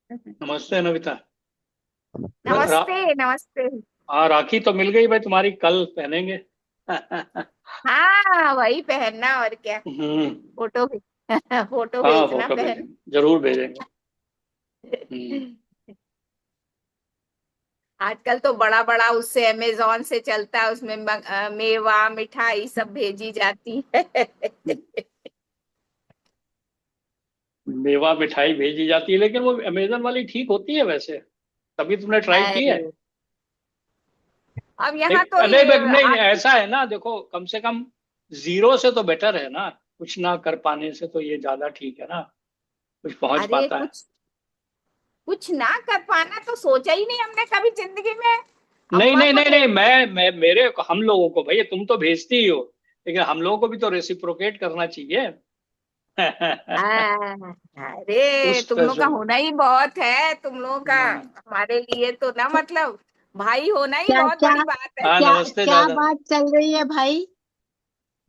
नमस्ते नविता। रा, नमस्ते नमस्ते। हाँ, राखी तो मिल गई भाई तुम्हारी, कल पहनेंगे। हाँ वही पहनना और क्या। हम्म। फोटो भी फोटो हाँ, भेजना फोटो पहन। भेजेंगे, जरूर भेजेंगे। हम्म। आजकल तो बड़ा बड़ा उससे अमेजोन से चलता है, उसमें मेवा मिठाई सब भेजी जाती है। मेवा मिठाई भेजी जाती है, लेकिन वो अमेजन वाली ठीक होती है वैसे? कभी तुमने ट्राई की है? अरे अब यहाँ तो नहीं नहीं ये नहीं नहीं, ऐसा है ना, देखो कम से कम जीरो से तो बेटर है ना। कुछ ना कर पाने से तो ये ज्यादा ठीक है ना। कुछ पहुंच अरे पाता है। कुछ कुछ ना कर पाना तो सोचा ही नहीं हमने कभी जिंदगी में। नहीं अम्मा नहीं को नहीं नहीं, देख। मैं मेरे हम लोगों को, भैया तुम तो भेजती ही हो, लेकिन हम लोगों को भी तो रेसिप्रोकेट करना चाहिए। अरे उस तुम पे लोग का जो होना ही बहुत है, तुम लोगों का। हमारे लिए तो ना मतलब भाई होना ही क्या बहुत क्या बड़ी बात है। हाँ, क्या नमस्ते क्या दादा। बात चल रही है भाई?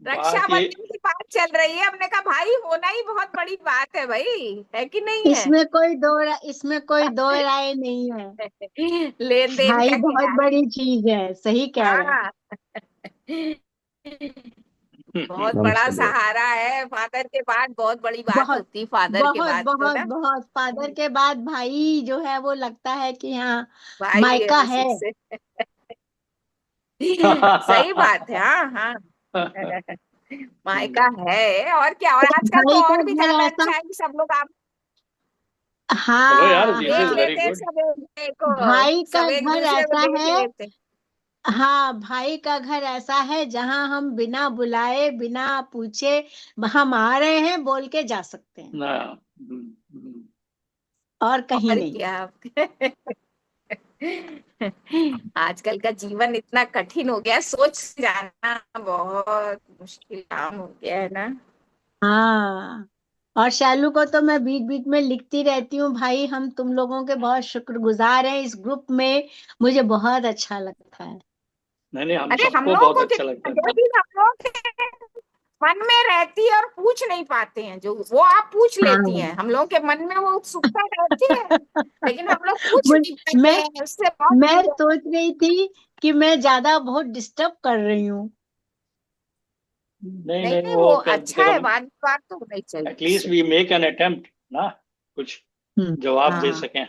बात ये, रक्षाबंधन की बात चल रही है, हमने कहा भाई होना ही बहुत बड़ी बात है भाई, है कि नहीं है। इसमें कोई दो राय नहीं है। लेन देन भाई का बहुत क्या है। बड़ी चीज है, सही कह रहे हैं। हाँ। बहुत बड़ा नमस्ते भैया। सहारा है, फादर के बाद बहुत बड़ी बात बहुत होती, फादर के बहुत बाद तो बहुत ना। बहुत फादर के बाद भाई जो है वो लगता है कि हाँ, भाई मायका है है। सबसे। सही बात है, हाँ हाँ। मायका है और क्या, और आजकल तो भाई का और भी घर ज्यादा ऐसा। अच्छा है कि सब लोग आप चलो यार, हाँ दिस देख इज हाँ। वेरी लेते हैं, गुड। सब एक दूसरे को, भाई का सब एक घर दूसरे को ऐसा देख है। लेते हैं। हाँ, भाई का घर ऐसा है जहां हम बिना बुलाए बिना पूछे हम आ रहे हैं बोल के जा सकते हैं, ना। हम्म। और कहीं और नहीं। क्या। आजकल का जीवन इतना कठिन हो गया, सोच जाना बहुत मुश्किल काम हो गया है ना। हाँ, और शैलू को तो मैं बीच बीच में लिखती रहती हूँ, भाई हम तुम लोगों के बहुत शुक्रगुजार हैं इस ग्रुप में। मुझे बहुत अच्छा लगता है। नहीं नहीं, हम अरे हम सबको लोगों बहुत को अच्छा लगता क्या, है। जो भी हम लोग के मन में रहती है और पूछ नहीं पाते हैं, जो वो आप पूछ लेती हाँ। हैं, हम लोगों के मन में वो उत्सुकता रहती है, लेकिन हम लोग पूछ मुझ- नहीं पाते मैं हैं, उससे बहुत मैं सोच रही थी कि मैं ज्यादा बहुत डिस्टर्ब कर रही हूँ। नहीं नहीं नहीं, नहीं, वो वो कम से अच्छा है, कम बात बात तो होनी चाहिए एटलीस्ट उससे। वी मेक एन अटेम्प्ट ना, कुछ हम्म। जवाब दे हाँ, सकें।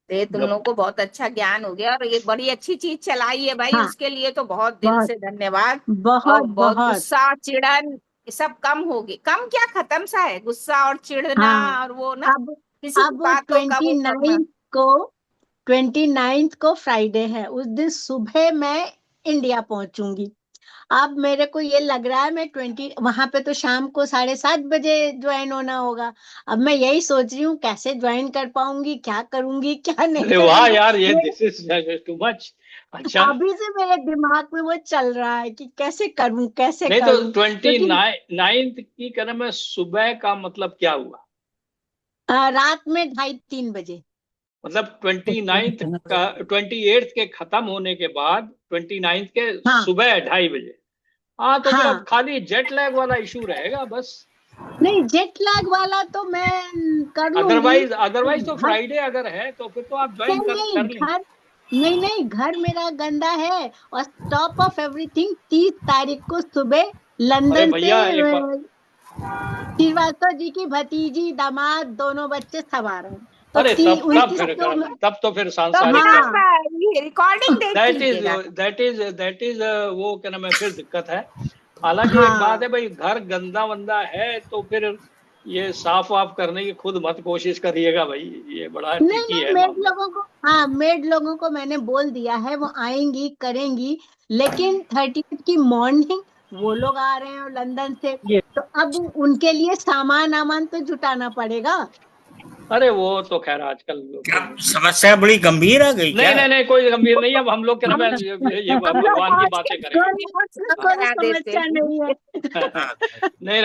ये तुम जब लोगों को बहुत अच्छा ज्ञान हो गया और ये बड़ी अच्छी चीज चलाई है भाई, हाँ, उसके लिए तो बहुत दिल बहुत से धन्यवाद। और बहुत बहुत बहुत। गुस्सा चिड़न ये सब कम होगी, कम क्या खत्म सा है गुस्सा और चिढ़ना, हाँ, और वो ना अब किसी की अब बातों का ट्वेंटी वो करना। नाइन्थ को 29 को फ्राइडे है, उस दिन सुबह मैं इंडिया पहुंचूंगी। अब मेरे को ये लग रहा है मैं 20 वहां पे तो शाम को 7:30 बजे ज्वाइन होना होगा। अब मैं यही सोच रही हूँ कैसे ज्वाइन कर पाऊंगी, क्या करूंगी क्या नहीं अरे वाह करूंगी। यार, ये मेरे दिस इज टू मच। अच्छा। अभी से मेरे दिमाग में वो चल रहा है कि कैसे करूं कैसे नहीं तो करूं, ट्वेंटी क्योंकि नाइन्थ की कदम में सुबह का मतलब क्या हुआ? रात में 2:30-3 बजे। मतलब 29th का, 28th के खत्म होने के बाद 29th के हाँ सुबह 2:30 बजे। हाँ, तो फिर अब हाँ। खाली जेट लैग वाला इशू रहेगा बस। नहीं, जेट लैग वाला तो मैं कर लूंगी। अदरवाइज अदरवाइज तो घर फ्राइडे अगर है तो फिर तो आप ज्वाइन नहीं नहीं कर लें। घर नहीं नहीं, घर मेरा गंदा है। और टॉप ऑफ एवरीथिंग 30 तारीख को सुबह अरे लंदन से भैया एक बार, श्रीवास्तव जी की भतीजी दामाद दोनों बच्चे सब आ रहे हैं। तो अरे ती तब तब 29 फिर को तब तो फिर तो फिर सांसारिक का, आप हाँ ये रिकॉर्डिंग देख दैट इज लीजिएगा। दैट इज वो क्या नाम है, फिर दिक्कत है। हालांकि एक बात है हाँ। भाई, घर गंदा वंदा है तो फिर ये साफ वाफ करने की खुद मत कोशिश करिएगा भाई, ये बड़ा नहीं ट्रिकी नहीं, है मेड मामला। लोगों को, हाँ मेड लोगों को मैंने बोल दिया है, वो आएंगी करेंगी। लेकिन 30 की मॉर्निंग वो लोग आ रहे हैं लंदन से, तो अब उनके लिए सामान आमान तो जुटाना पड़ेगा। अरे वो तो खैर आजकल लोग क्या तो, समस्या बड़ी गंभीर आ गई नहीं क्या? नहीं नहीं, कोई गंभीर नहीं है। अब हम लोग क्या नाम हम है, ये हम लोग भगवान की पहुंच के बातें करेंगे। कोई डिवोर्स हाँ। कोई करा देते समस्या नहीं है। अच्छा। नहीं,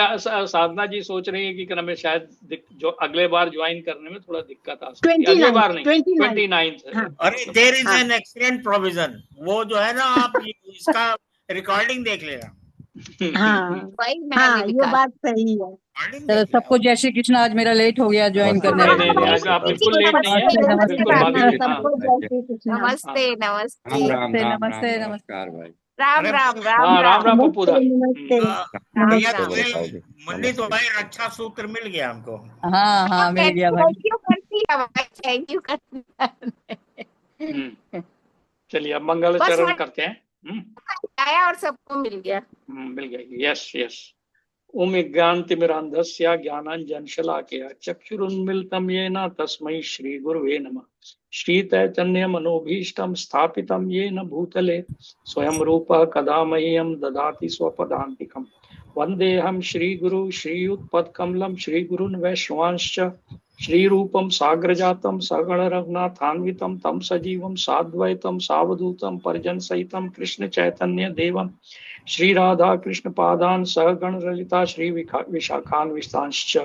साधना जी सोच रही है कि क्या नाम है, शायद जो अगले बार ज्वाइन करने में थोड़ा दिक्कत आ सकती है, ट्वेंटी अगले बार नाइन्थ नहीं, 29। 29th हाँ अरे मतलब। देर इज हाँ। एन एक्सीलेंट प्रोविजन, वो जो है ना, आप इसका रिकॉर्डिंग देख लेना। हाँ वही मैंने हाँ, भी ये कहा। बात सही है। मॉर्निंग चलो देख रहे सबको जय श्री कृष्ण। आज मेरा लेट हो गया ज्वाइन नमस्ते करने नहीं में। नहीं नहीं, आज नमस्ते आप बिल्कुल लेट नहीं है, नमस्ते नमस्ते नमस्ते बिल्कुल राधे हाँ, भाभी राधे। हाँ सबको जय श्री कृष्ण। नमस्ते हाँ नमस्ते। राम राम राम नमस्ते राम नमस्ते। नमस्कार भाई। राम अरे राम राम हाँ, राम राम। राम पप्पू दा। नमस्ते नमस्ते राम भैया नमस्ते राम। तुम्हें बोलो साहब जी। मुन्नी नमस्ते तुम्हें रक्षा सूत्र मिल गया हमको। हाँ हाँ मिल गया भाई। थैंक यू करती है भाई, थैंक यू करती हम्म, चलिए अब मंगल बस चरण वही करते हैं। आया और सबको मिल गया। मिल गया, यस यस। ओम ज्ञानतिमिरान्धस्य ज्ञानाञ्जनशलाकया चक्षुरुन्मिलितं येन तस्मै श्रीगुरवे नमः। श्रीचैतन्यमनोभीष्टं स्थापितं येन भूतले स्वयं रूपः कदा मह्यं ददाति स्वपदान्तिकम्। वन्देऽहं श्रीगुरु श्रीयुतपदकमलं श्रीगुरून् वैष्णवांश्च श्रीरूपं साग्रजातं सगण रघुनाथान्वितं तं सजीवं साद्वैतं सावधूतं परिजनसहितं कृष्ण चैतन्य देवं श्री राधा कृष्ण पादान सहगण ललिता श्री विशाखान विस्तांश्च।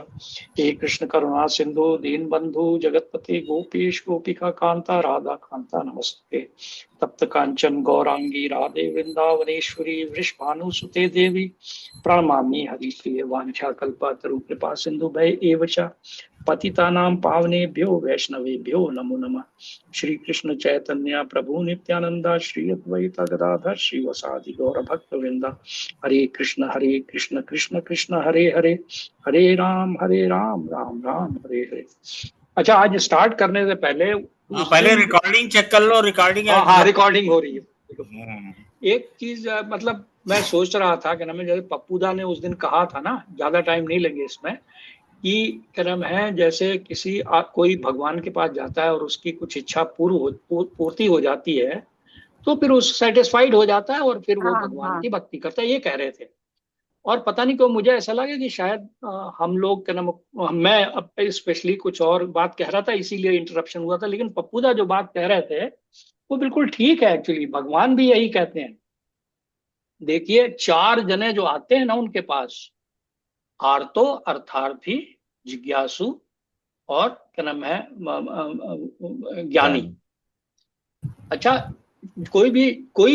हे कृष्ण करुणा सिंधु दीन बंधु जगतपति गोपीश गोपिका कांता राधा कांता नमस्ते। तप्त कांचन गौरांगी राधे वृंदावनेश्वरी वृषभानुसुते देवी प्रणमामि हरिप्रिय वांछा कल्पतरु कृपा सिंधु भय एव च पतितानां पावनेभ्यो वैष्णवेभ्यो नमो नमः। श्री कृष्ण चैतन्य प्रभु नित्यानंदा श्री अद्वैत गदाधर श्रीवासादि गौर भक्त वृंदा। हरे कृष्ण कृष्ण कृष्ण हरे हरे, हरे राम राम राम हरे हरे। अच्छा, आज स्टार्ट करने से पहले उस पहले दिन रिकॉर्डिंग चेक कर लो। रिकॉर्डिंग हाँ रिकॉर्डिंग हो रही है। हम्म, एक चीज मतलब मैं सोच रहा था कि ना, मैं जैसे पप्पू दा ने उस दिन कहा था ना, ज्यादा टाइम नहीं लगे इसमें, कि क्या नाम है, जैसे किसी कोई भगवान के पास जाता है और उसकी कुछ इच्छा पूर्ति हो जाती है, तो फिर उस सेटिस्फाइड हो जाता है और फिर वो हाँ भगवान हाँ की भक्ति करता है, ये कह रहे थे। और पता नहीं क्यों मुझे ऐसा लगा कि शायद हम लोग क्या नाम, मैं अब स्पेशली कुछ और बात कह रहा था इसीलिए इंटरप्शन हुआ था, लेकिन पप्पू दा जो बात कह रहे थे वो बिल्कुल ठीक है। एक्चुअली भगवान भी यही कहते हैं। देखिए, चार जने जो आते हैं ना उनके पास, आर्तो अर्थार्थी जिज्ञासु और क्या नाम है ज्ञानी। अच्छा, कोई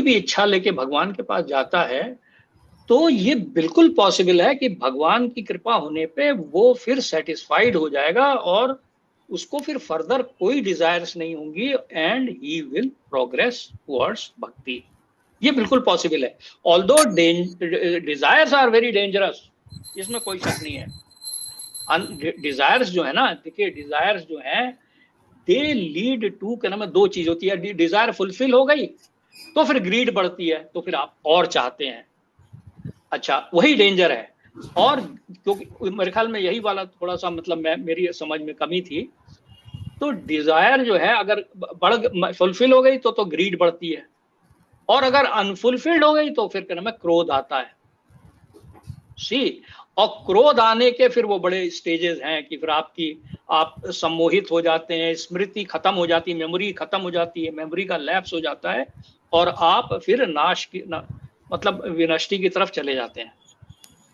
भी इच्छा लेके भगवान के पास जाता है तो ये बिल्कुल पॉसिबल है कि भगवान की कृपा होने पे वो फिर सेटिस्फाइड हो जाएगा और उसको फिर फर्दर कोई डिजायर्स नहीं होंगी and he will progress towards bhakti. ये बिल्कुल पॉसिबल है। Although desires are very dangerous, इसमें कोई शक नहीं है। डिजायर्स जो है ना, देखिए डिजायर्स जो है दे लीड टू, क्या नाम है, दो चीज होती है। डिजायर फुलफिल हो गई तो फिर ग्रीड बढ़ती है, तो फिर आप और चाहते हैं। अच्छा, वही डेंजर है। और क्योंकि मेरे ख्याल में यही वाला थोड़ा सा मतलब मेरी समझ में कमी थी। तो डिजायर जो है अगर बढ़ फुलफिल हो गई तो ग्रीड बढ़ती है, और अगर अनफुलफिल्ड हो गई तो फिर क्या नाम है, क्रोध आता है। सी, और क्रोध आने के फिर वो बड़े स्टेजेस हैं कि फिर आप सम्मोहित हो जाते हैं, स्मृति खत्म हो जाती है, मेमोरी खत्म हो जाती है, मेमोरी का लैप्स हो जाता है और आप फिर मतलब विनष्टि की तरफ चले जाते हैं।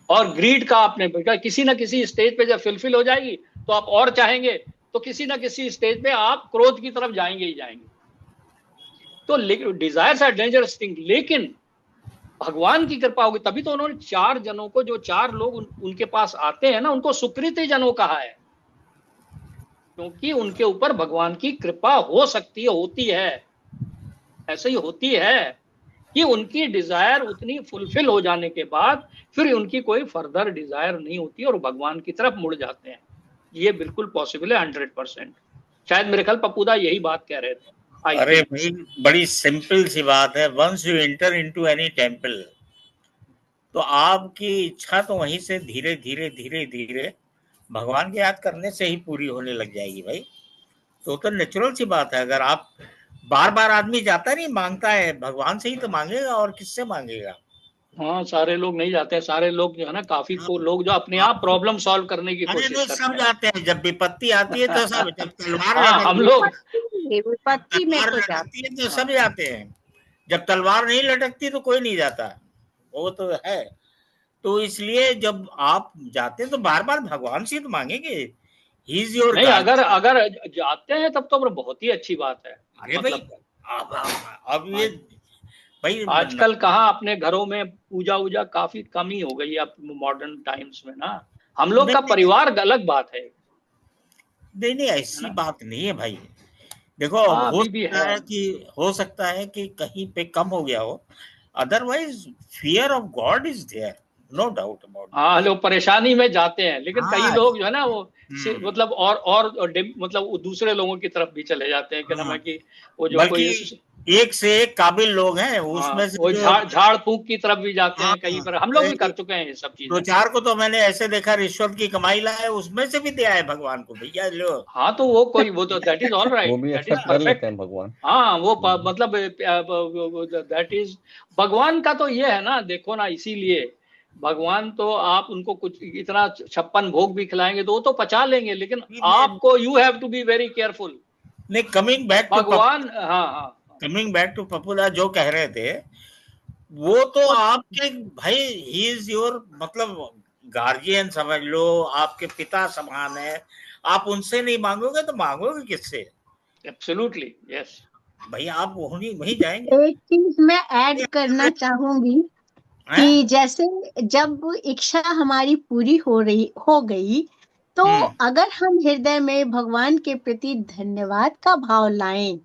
और ग्रीड का आपने किसी ना किसी स्टेज पे जब फुलफिल हो जाएगी तो आप और चाहेंगे, तो किसी ना किसी स्टेज पे आप क्रोध की तरफ जाएंगे ही जाएंगे। तो डिजायर्स आर डेंजरस थिंग, लेकिन भगवान की कृपा होगी तभी तो उन्होंने चार जनों को, जो चार लोग उनके पास आते हैं ना, उनको सुकृति जनों कहा है, क्योंकि उनके ऊपर भगवान की कृपा हो सकती है, होती है, ऐसे ही होती है कि उनकी डिजायर उतनी फुलफिल हो जाने के बाद फिर उनकी कोई फर्दर डिजायर नहीं होती और भगवान की तरफ मुड़ जाते हैं। ये बिल्कुल पॉसिबल है 100%। शायद मेरे ख्याल पप्पूदा यही बात कह रहे थे। अरे भाई, बड़ी सिंपल सी बात है। Once you enter into any temple, तो आपकी इच्छा तो वहीं से धीरे धीरे धीरे धीरे भगवान के याद करने से ही पूरी होने लग जाएगी भाई। तो नेचुरल सी बात है। अगर आप बार बार, आदमी जाता नहीं, मांगता है भगवान से ही तो मांगेगा, और किससे मांगेगा। हाँ, सारे लोग नहीं जाते हैं। सारे लोग जो है ना, काफी लोग जो अपने आप प्रॉब्लम सॉल्व करने की अरे कोशिश नहीं, करते सब हैं। जाते हैं। जब विपत्ति आती है तो सब, जब तलवार हाँ, हम लटकती लोग विपत्ति में तो लटकती है तो हाँ, सब जाते हैं। जब तलवार नहीं लटकती तो कोई नहीं जाता, वो तो है। तो इसलिए जब आप जाते हैं तो बार बार भगवान से तो मांगेंगे। ही इज योर नहीं, गार्ड। अगर जाते हैं तब तो बहुत ही अच्छी बात है। अरे भाई, मतलब अब ये भाई आजकल कहाँ अपने घरों में पूजा वूजा काफी कम ही हो गई है अब मॉडर्न टाइम्स में ना। हम लोग का नहीं परिवार अलग बात है नहीं, है ऐसी ना। बात नहीं है भाई। देखो हाँ अभी भी है। हो सकता है कि कहीं पे कम हो गया हो, otherwise fear of God is there, no doubt about हाँ लोग परेशानी में जाते हैं, लेकिन कई हाँ। लोग जो है ना वो हम्म, मतलब मतलब वो दूसरे लोगों की तरफ भी चले जाते हैं, क्या नाम हाँ। है कि वो जो बल्कि कोई एक से एक काबिल लोग हैं हाँ उसमें से वो जो झाड़ फूक की तरफ भी जाते हाँ हैं कहीं पर। हम लोग भी कर चुके हैं ये सब दो चीजें। चार को तो मैंने ऐसे देखा रिश्वत की कमाई लाए, उसमें से भी दिया है भगवान को, भैया लो। हाँ तो वो तो दैट इज ऑल वो राइट, भी दैट इज एक्सेप्ट कर लेते परफेक्ट। हैं भगवान। हाँ वो हम्म। मतलब दैट इज भगवान का तो ये है ना, देखो ना, इसीलिए भगवान तो आप उनको कुछ इतना 56 भोग भी खिलाएंगे तो वो तो पचा लेंगे, लेकिन आपको you have to be very careful. नहीं, कमिंग बैक टू भगवान हाँ हाँ पप्पूदा जो कह रहे थे, वो तो आपके भाई ही इज योर मतलब गार्जियन समझ लो, आपके पिता समान है। आप उनसे नहीं मांगोगे तो मांगोगे किससे? Absolutely yes. भाई आप वहीं जाएंगे। एक चीज मैं ऐड करना चाहूंगी हैं? कि जैसे जब इच्छा हमारी पूरी हो गई, तो अगर हम हृदय में भगवान के प्रति धन्यवाद का भाव लाएं,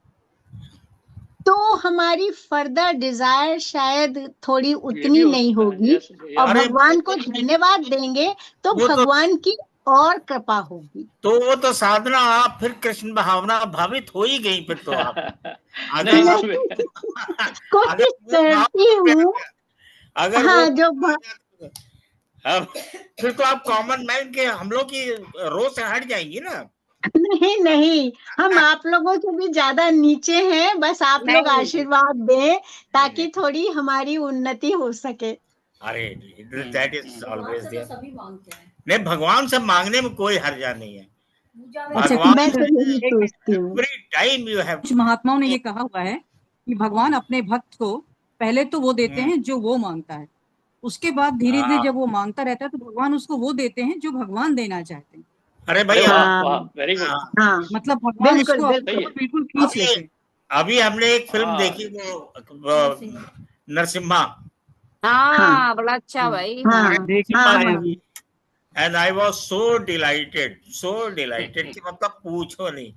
तो हमारी फर्दर डिजायर शायद थोड़ी ये भी उतनी हो नहीं सकता है होगी, यस। और अरे भगवान को धन्यवाद देंगे तो वो तो भगवान की और कृपा होगी। वो तो साधना, आप फिर कृष्ण भावना भावित हो ही गई फिर तो आप। अगर नहीं आप इसमें अगर कोशिश वो भाव करती आपके हूँ। अगर वो हाँ जो भाव आ जाता तो अब फिर तो आप कॉमन मैन के हम लोग की रो से हट जाएंगी ना। नहीं नहीं, हम आप लोगों से भी ज्यादा नीचे हैं, बस आप लोग नहीं आशीर्वाद दें ताकि नहीं, थोड़ी हमारी उन्नति हो सके। अरे दैट इज ऑलवेज देयर। नहीं, भगवान से मांगने में कोई हर्जा नहीं है। अच्छा भगवान मैं तो यही एक सोचती हूँ। एवरी टाइम यू हैव कुछ महात्माओं ने ये कहा हुआ है कि भगवान अपने भक्त को पहले तो वो देते हैं जो वो मांगता है, उसके बाद धीरे धीरे जब वो मांगता रहता है तो भगवान उसको वो देते हैं जो भगवान देना चाहते हैं। अरे अरे भाई वाह हाँ वाह वेरी गुड। हाँ मतलब भगवान बिल्कुल उसको अपनी बिल्कुल। ओर बिल्कुल खींच अभी लेते हैं। अभी हमने एक फिल्म हाँ देखी वो नरसिम्हा। हाँ बड़ा अच्छा भाई। हाँ देखिए हाँ पाए हाँ अभी। And I was so dilated कि मतलब पूछो नहीं।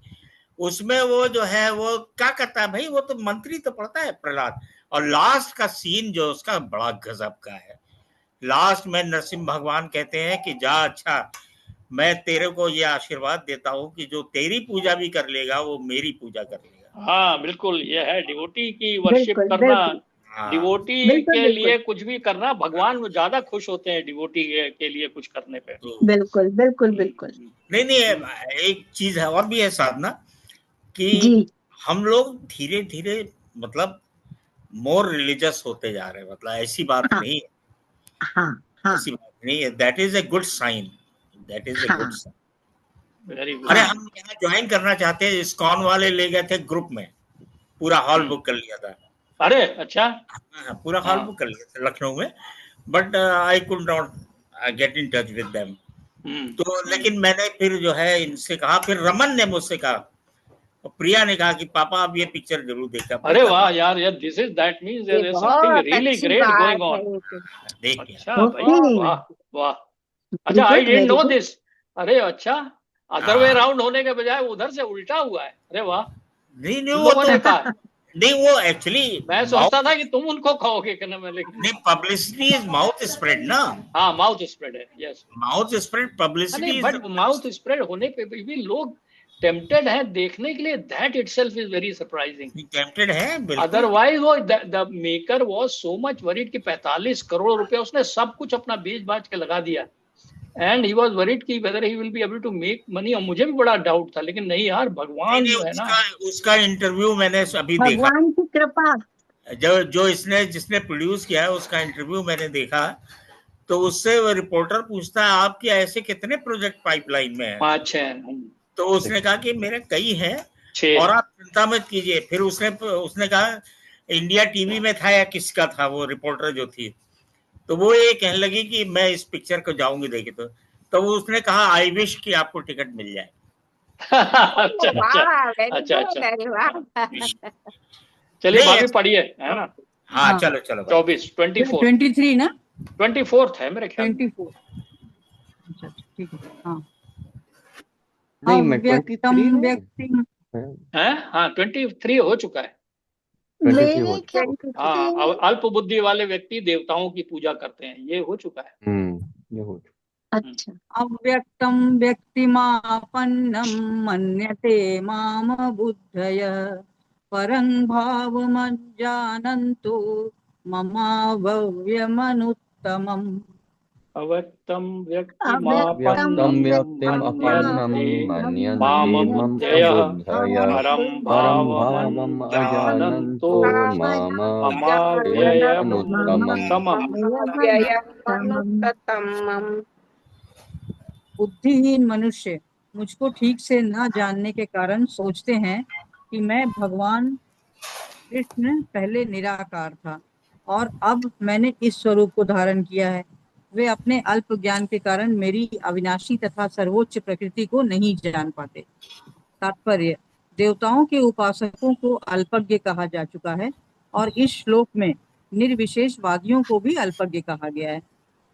उसमें वो जो है वो क्या करता है भाई, वो तो मंत्री तो पड़ता है प्रहलाद, और लास्ट का सीन जो उसका बड़ा गजब का है। लास्ट में नरसिम्हा भगवान कहते हैं कि जा, अच्छा मैं तेरे को ये आशीर्वाद देता हूँ कि जो तेरी पूजा भी कर लेगा वो मेरी पूजा कर लेगा। हाँ बिल्कुल, ये है डिवोटी की वर्शिप बिल्कुल करना। बिल्कुल डिवोटी बिल्कुल के बिल्कुल लिए कुछ भी करना, भगवान वो ज्यादा खुश होते हैं डिवोटी के लिए कुछ करने पे। तो बिल्कुल बिल्कुल बिल्कुल। नहीं नहीं, एक चीज है और भी है साधना कि जी हम लोग धीरे धीरे मतलब मोर रिलीजियस होते जा रहे हैं, मतलब ऐसी बात हाँ नहीं है, हाँ हाँ ऐसी बात नहीं है। That is a good sign, that is a good हाँ साइन। Very good. अरे हाँ हम यहाँ ज्वाइन करना चाहते हैं, इस्कॉन वाले ले गए थे ग्रुप में, पूरा हॉल बुक कर लिया था। अरे अच्छा। हाँ, पूरा हॉल बुक कर लिया था लखनऊ में, but I could not get in touch with them. तो लेकिन मैंने फिर जो है इनसे कहा, फिर रमन ने मुझसे कहा, और प्रिया ने कहा कि पापा आप ये पिक्चर जरूर देखा। अरे वाह यार, यार दिस इज दैट मींस ये देयर इज समथिंग बहुत रियली अच्छी ग्रेट बात गोइंग है ऑन। ये तो। देख के अच्छा भाई, ओके वाह वाह। वेरी अच्छा I good didn't very no good. This. अरे अच्छा, अदर वे हाँ राउंड होने के बजाय उधर से उल्टा हुआ है। अरे वाह, नहीं नहीं, तुम वो लोगों तो ने कहा। नहीं, वो एक्चुअली मैं सोचता था कि तुम उनको कहोगे कहने में, लेकिन नहीं, पब्लिसिटी इज माउथ स्प्रेड ना, हाँ माउथ स्प्रेड है यस। माउथ स्प्रेड नहीं publicity is but mouth spread होने पे भी लोग टेम्पटेड हैं देखने के लिए, that itself is very surprising. Tempted है बिल्कुल। अदरवाइज वो the maker was so much worried कि 45 करोड़ रुपए उसने सब कुछ अपना बेच बाच के लगा दिया, एंड ही वाज वरीड कि whether he will be able to make money. और मुझे भी बड़ा डाउट था, लेकिन नहीं यार, नहीं भगवान नहीं, जो है ना। उसका इंटरव्यू मैंने अभी देखा, भगवान की कृपा। जो जिसने प्रोड्यूस किया है उसका इंटरव्यू मैंने देखा। तो उससे वो रिपोर्टर पूछता है आपके ऐसे कितने प्रोजेक्ट पाइपलाइन में है? 5-6 तो उसने कहा कि मेरे कई हैं 6 और आप चिंता मत कीजिए। फिर उसने कहा इंडिया टीवी में था या किसका था, वो रिपोर्टर जो थी, तो वो ये कहने लगी कि मैं इस पिक्चर को जाऊंगी देखे। तो वो उसने कहा आई विश कि आपको टिकट मिल जाए। अच्छा अच्छा वाह वेरी अच्छा गुड, अच्छा। अरे वाह। चलिए नहीं भाभी पढ़िए, है ना। हाँ हाँ। चलो चलो भाई। 24, 24, 23 ना? 24 है मेरे ख्याल में। 24। अच्छा ठीक है। हाँ। नहीं, मैं अव्यक्तम 23 नहीं व्यक्ति है, हाँ 23 हो चुका है। 23 हो मेरे चुका। ख्याल हाँ, से अल्प बुद्धि वाले व्यक्ति देवताओं की पूजा करते हैं, ये हो चुका है। ये हो चुका। अच्छा, अव्यक्तम व्यक्तिमापन्नं मन्यते माम बुद्धय परं भावमज्जानन्तो ममाव्ययमनुत्तमम्। अव्यक्तं अव्यक्तम व्यक्तं व्यक्तिमापन्नं व्यक्तिम् अपन्नं मन्यन्ते मन्यन्ते माम मम बुद्धयः बुद्धय परं परं भावमन् भावम् जानन्तो अजानन्तो मम व्ययमनुत्तमम्। ममाव्ययमनुत्तमम्। बुद्धिहीन मनुष्य मुझको ठीक से न जानने के कारण सोचते हैं कि मैं भगवान कृष्ण पहले निराकार था और अब मैंने इस स्वरूप को धारण किया है। वे अपने अल्प ज्ञान के कारण मेरी अविनाशी तथा सर्वोच्च प्रकृति को नहीं जान पाते। तात्पर्य, देवताओं के उपासकों को अल्पज्ञ कहा जा चुका है और इस श्लोक में निर्विशेषवादियों को भी अल्पज्ञ कहा गया है।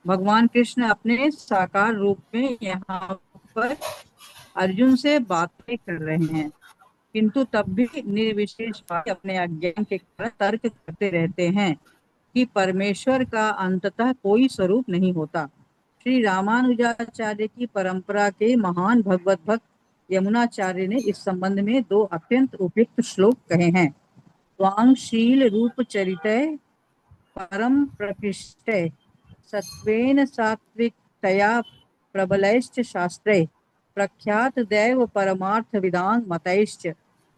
भगवान कृष्ण अपने साकार रूप में यहाँ पर अर्जुन से बातें कर रहे हैं, किंतु तब भी निर्विशेषवादी अपने अज्ञान के कारण तर्क करते रहते हैं कि परमेश्वर का अंततः कोई स्वरूप नहीं होता। श्री रामानुजाचार्य की परंपरा के महान भगवत भक्त यमुनाचार्य ने इस संबंध में 2 अत्यंत उपयुक्त श्लोक कहे हैं। वांगशील रूप चरितय परम प्रकृष्टय सत्वेन सात्विकतया प्रबलैश्च शास्त्रे प्रख्यात दैव परमार्थ विदांग मतैश्च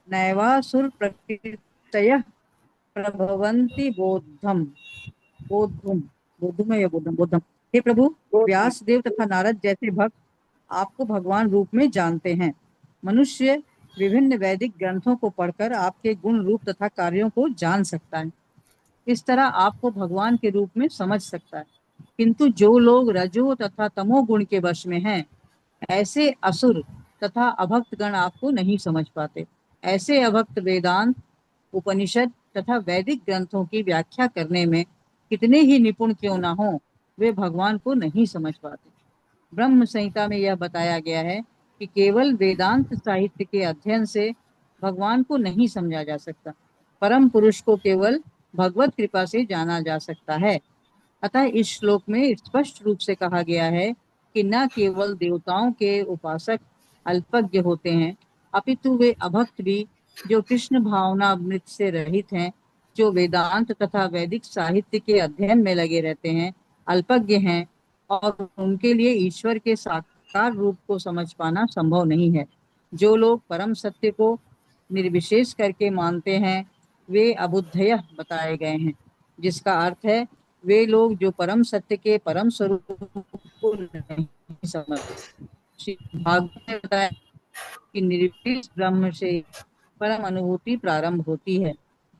नैवासुर प्रकृतयः प्रभवन्ति बोधम बोधुम बोधुम या बोधम बोधम। हे प्रभु, व्यास देव तथा नारद जैसे भक्त आपको भगवान रूप में जानते हैं। मनुष्य विभिन्न वैदिक ग्रंथों को पढ़कर आपके गुण रूप तथा कार्यों को जान सकता है, इस तरह आपको भगवान के रूप में समझ सकता है। किंतु जो लोग रजो तथा तमो गुण के वश में हैं, ऐसे असुर तथा अभक्त गण आपको नहीं समझ पाते। ऐसे अभक्त वेदांत, उपनिषद तथा वैदिक ग्रंथों की व्याख्या करने में कितने ही निपुण क्यों ना हो, वे भगवान को नहीं समझ पाते। ब्रह्म संहिता में यह बताया गया है कि केवल वेदांत साहित्य के अध्ययन से भगवान को नहीं समझा जा सकता। परम पुरुष को केवल भगवत कृपा से जाना जा सकता है। अतः इस श्लोक में स्पष्ट रूप से कहा गया है कि न केवल देवताओं के उपासक अल्पज्ञ होते हैं, अपितु वे अभक्त भी, जो कृष्ण भावनामृत से रहित हैं, जो वेदांत तथा वैदिक साहित्य के अध्ययन में लगे रहते हैं, अल्पज्ञ हैं और उनके लिए ईश्वर के साकार रूप को समझ पाना संभव नहीं है। जो लोग परम सत्य को निर्विशेष करके मानते हैं, वे अबुद्धय बताए गए हैं, जिसका अर्थ है वे लोग जो परम सत्य के परम स्वरूप को नहीं समझते। श्री भागवत ने बताया कि निर्विशेष ब्रह्म से परम अनुभूति प्रारंभ होती है,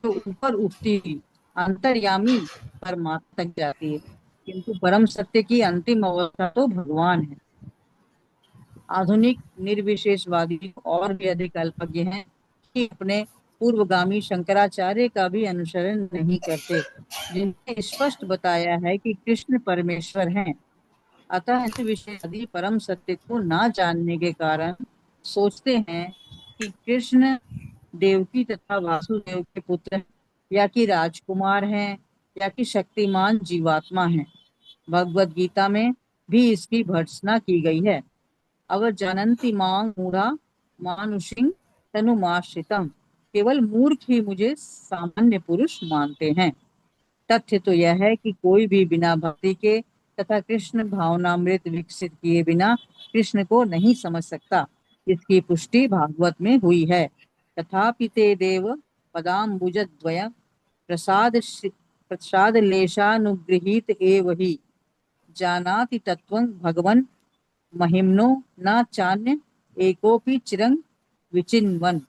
जो ऊपर उठती अंतर्यामी परमात्मा तक जाती है, किंतु परम सत्य की अंतिम अवस्था तो भगवान है। आधुनिक निर्विशेषवादी और भी अधिक अल्पज्ञ हैं कि अपने पूर्वगामी शंकराचार्य का भी अनुसरण नहीं करते, जिनने स्पष्ट बताया है कि कृष्ण परमेश्वर हैं। अतः निर्विशेषवादी परम सत्य को ना जानने के कारण सोचते हैं कि कृष्ण देवकी तथा वासुदेव के पुत्र हैं, या कि राजकुमार हैं, या कि शक्तिमान जीवात्मा हैं। भगवत गीता में भी इसकी भर्त्सना की गई है। अवजानन्ति मां मूढ़ा मानुषिं तनुमाश्रितम्। केवल मूर्ख ही मुझे सामान्य पुरुष मानते हैं। तथ्य तो यह है कि कोई भी बिना भक्ति के तथा कृष्ण भावनामृत विकसित किए बिना कृष्ण को नहीं समझ सकता। इसकी पुष्टि भागवत में हुई है। तथापि ते देव पदाम्बुजद्वय प्रसाद लेशानुगृहीत एव हि जानाति तत्वं भगवन् महिम्नो न चान्य एकोपि चिरं विचिन्वन।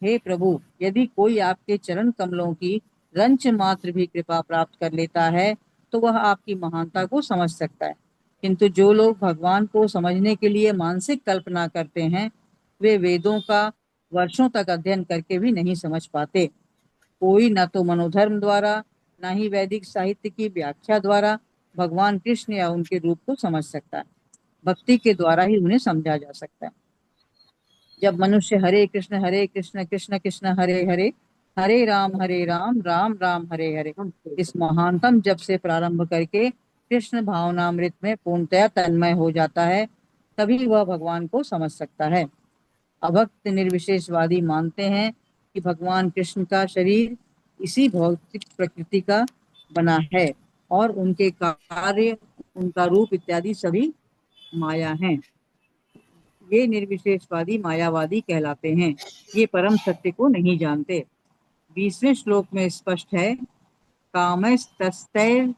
हे प्रभु, यदि कोई आपके चरण कमलों की रंच मात्र भी कृपा प्राप्त कर लेता है तो वह आपकी महानता को समझ सकता है, किंतु जो लोग भगवान को समझने के लिए मानसिक कल्पना करते हैं, वे वेदों का वर्षों तक अध्ययन करके भी नहीं समझ पाते। कोई न तो मनोधर्म द्वारा, ना ही वैदिक साहित्य की व्याख्या द्वारा भगवान कृष्ण या उनके रूप को समझ सकता है। भक्ति के द्वारा ही उन्हें समझा जा सकता है। जब मनुष्य हरे कृष्ण कृष्ण कृष्ण हरे हरे, हरे राम राम राम हरे हरे, इस महानतम जप से प्रारंभ करके कृष्ण भावनामृत में पूर्णतया तन्मय हो जाता है, तभी वह भगवान को समझ सकता है। अभक्त निर्विशेषवादी मानते हैं कि भगवान कृष्ण का शरीर इसी भौतिक प्रकृति का बना है और उनके कार्य, उनका रूप इत्यादि सभी माया हैं। ये निर्विशेषवादी मायावादी कहलाते हैं। ये परम सत्य को नहीं जानते। 20वें श्लोक में स्पष्ट है, कामस्तैर्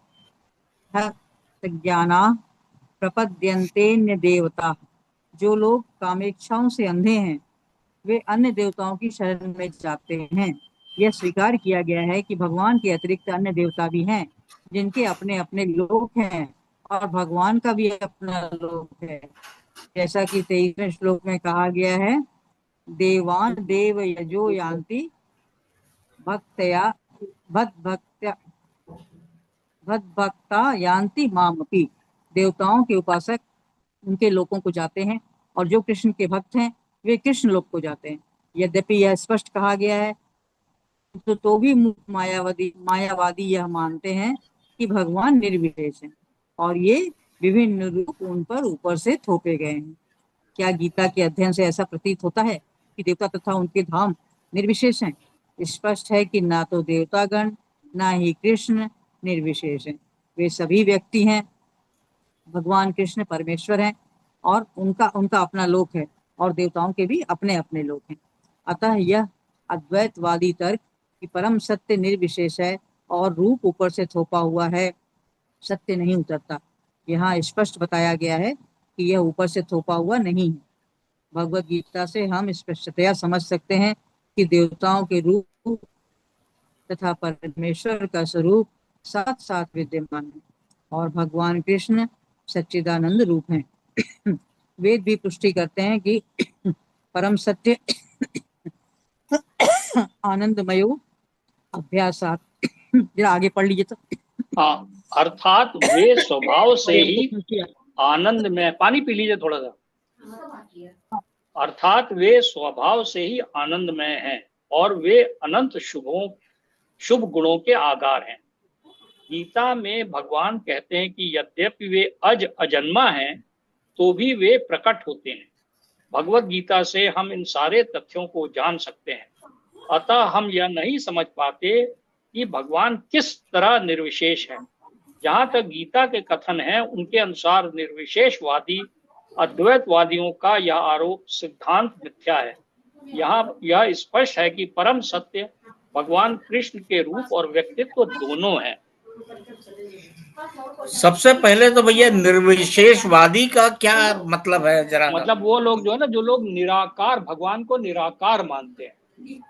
ज्ञाना प्रपद्यन्तेन्य देवता। जो लोग कामेच्छाओं से अंधे हैं वे अन्य देवताओं की शरण में जाते हैं। यह स्वीकार किया गया है कि भगवान के अतिरिक्त अन्य देवता भी हैं जिनके अपने अपने लोक हैं और भगवान का भी अपना लोक है। जैसा कि 23वें श्लोक में कहा गया है, देवान देव यजो यान्ति भक्तया भक्ता यान्ति मामपि। देवताओं के उपासक उनके लोकों को जाते हैं और जो कृष्ण के भक्त हैं वे कृष्ण लोक को जाते हैं। यद्यपि यह स्पष्ट कहा गया है तो भी मायावादी यह मानते हैं कि भगवान निर्विशेष हैं और ये विभिन्न रूप उन पर ऊपर से थोपे गए हैं। क्या गीता के अध्ययन से ऐसा प्रतीत होता है कि देवता तथा उनके धाम निर्विशेष हैं? स्पष्ट है कि ना तो देवतागण ना ही कृष्ण निर्विशेष हैं, वे सभी व्यक्ति हैं। भगवान कृष्ण परमेश्वर हैं और उनका अपना लोक है और देवताओं के भी अपने अपने लोक हैं। अतः यह अद्वैतवादी तर्क कि परम सत्य निर्विशेष है और रूप ऊपर से थोपा हुआ है, सत्य नहीं उतरता। यहाँ स्पष्ट बताया गया है कि यह ऊपर से थोपा हुआ नहीं है। भगवत गीता से हम स्पष्टतया समझ सकते हैं कि देवताओं के रूप तथा परमेश्वर का स्वरूप साथ साथ विद्यमान है और भगवान कृष्ण सच्चिदानंद रूप हैं। वेद भी पुष्टि करते हैं कि परम सत्य आनंदमयो अभ्यासात। जरा आगे पढ़ लीजिए तो। हाँ, अर्थात वे स्वभाव से ही आनंद में, पानी पी लीजिए थोड़ा सा। अर्थात वे स्वभाव से ही आनंदमय हैं और वे अनंत शुभ गुणों के आगार हैं। गीता में भगवान कहते हैं कि यद्यपि वे अजन्मा हैं तो भी वे प्रकट होते हैं। भगवत गीता से हम इन सारे तथ्यों को जान सकते हैं। अतः हम यह नहीं समझ पाते कि भगवान किस तरह निर्विशेष है। जहाँ तक गीता के कथन है उनके अनुसार निर्विशेषवादी अद्वैतवादियों का यह आरोप सिद्धांत मिथ्या है। यहाँ यह स्पष्ट है कि परम सत्य भगवान कृष्ण के रूप और व्यक्तित्व दोनों हैं। सबसे पहले तो भैया निर्विशेषवादी का क्या मतलब है जरा? मतलब वो लोग जो है ना, जो लोग निराकार, भगवान को निराकार मानते हैं।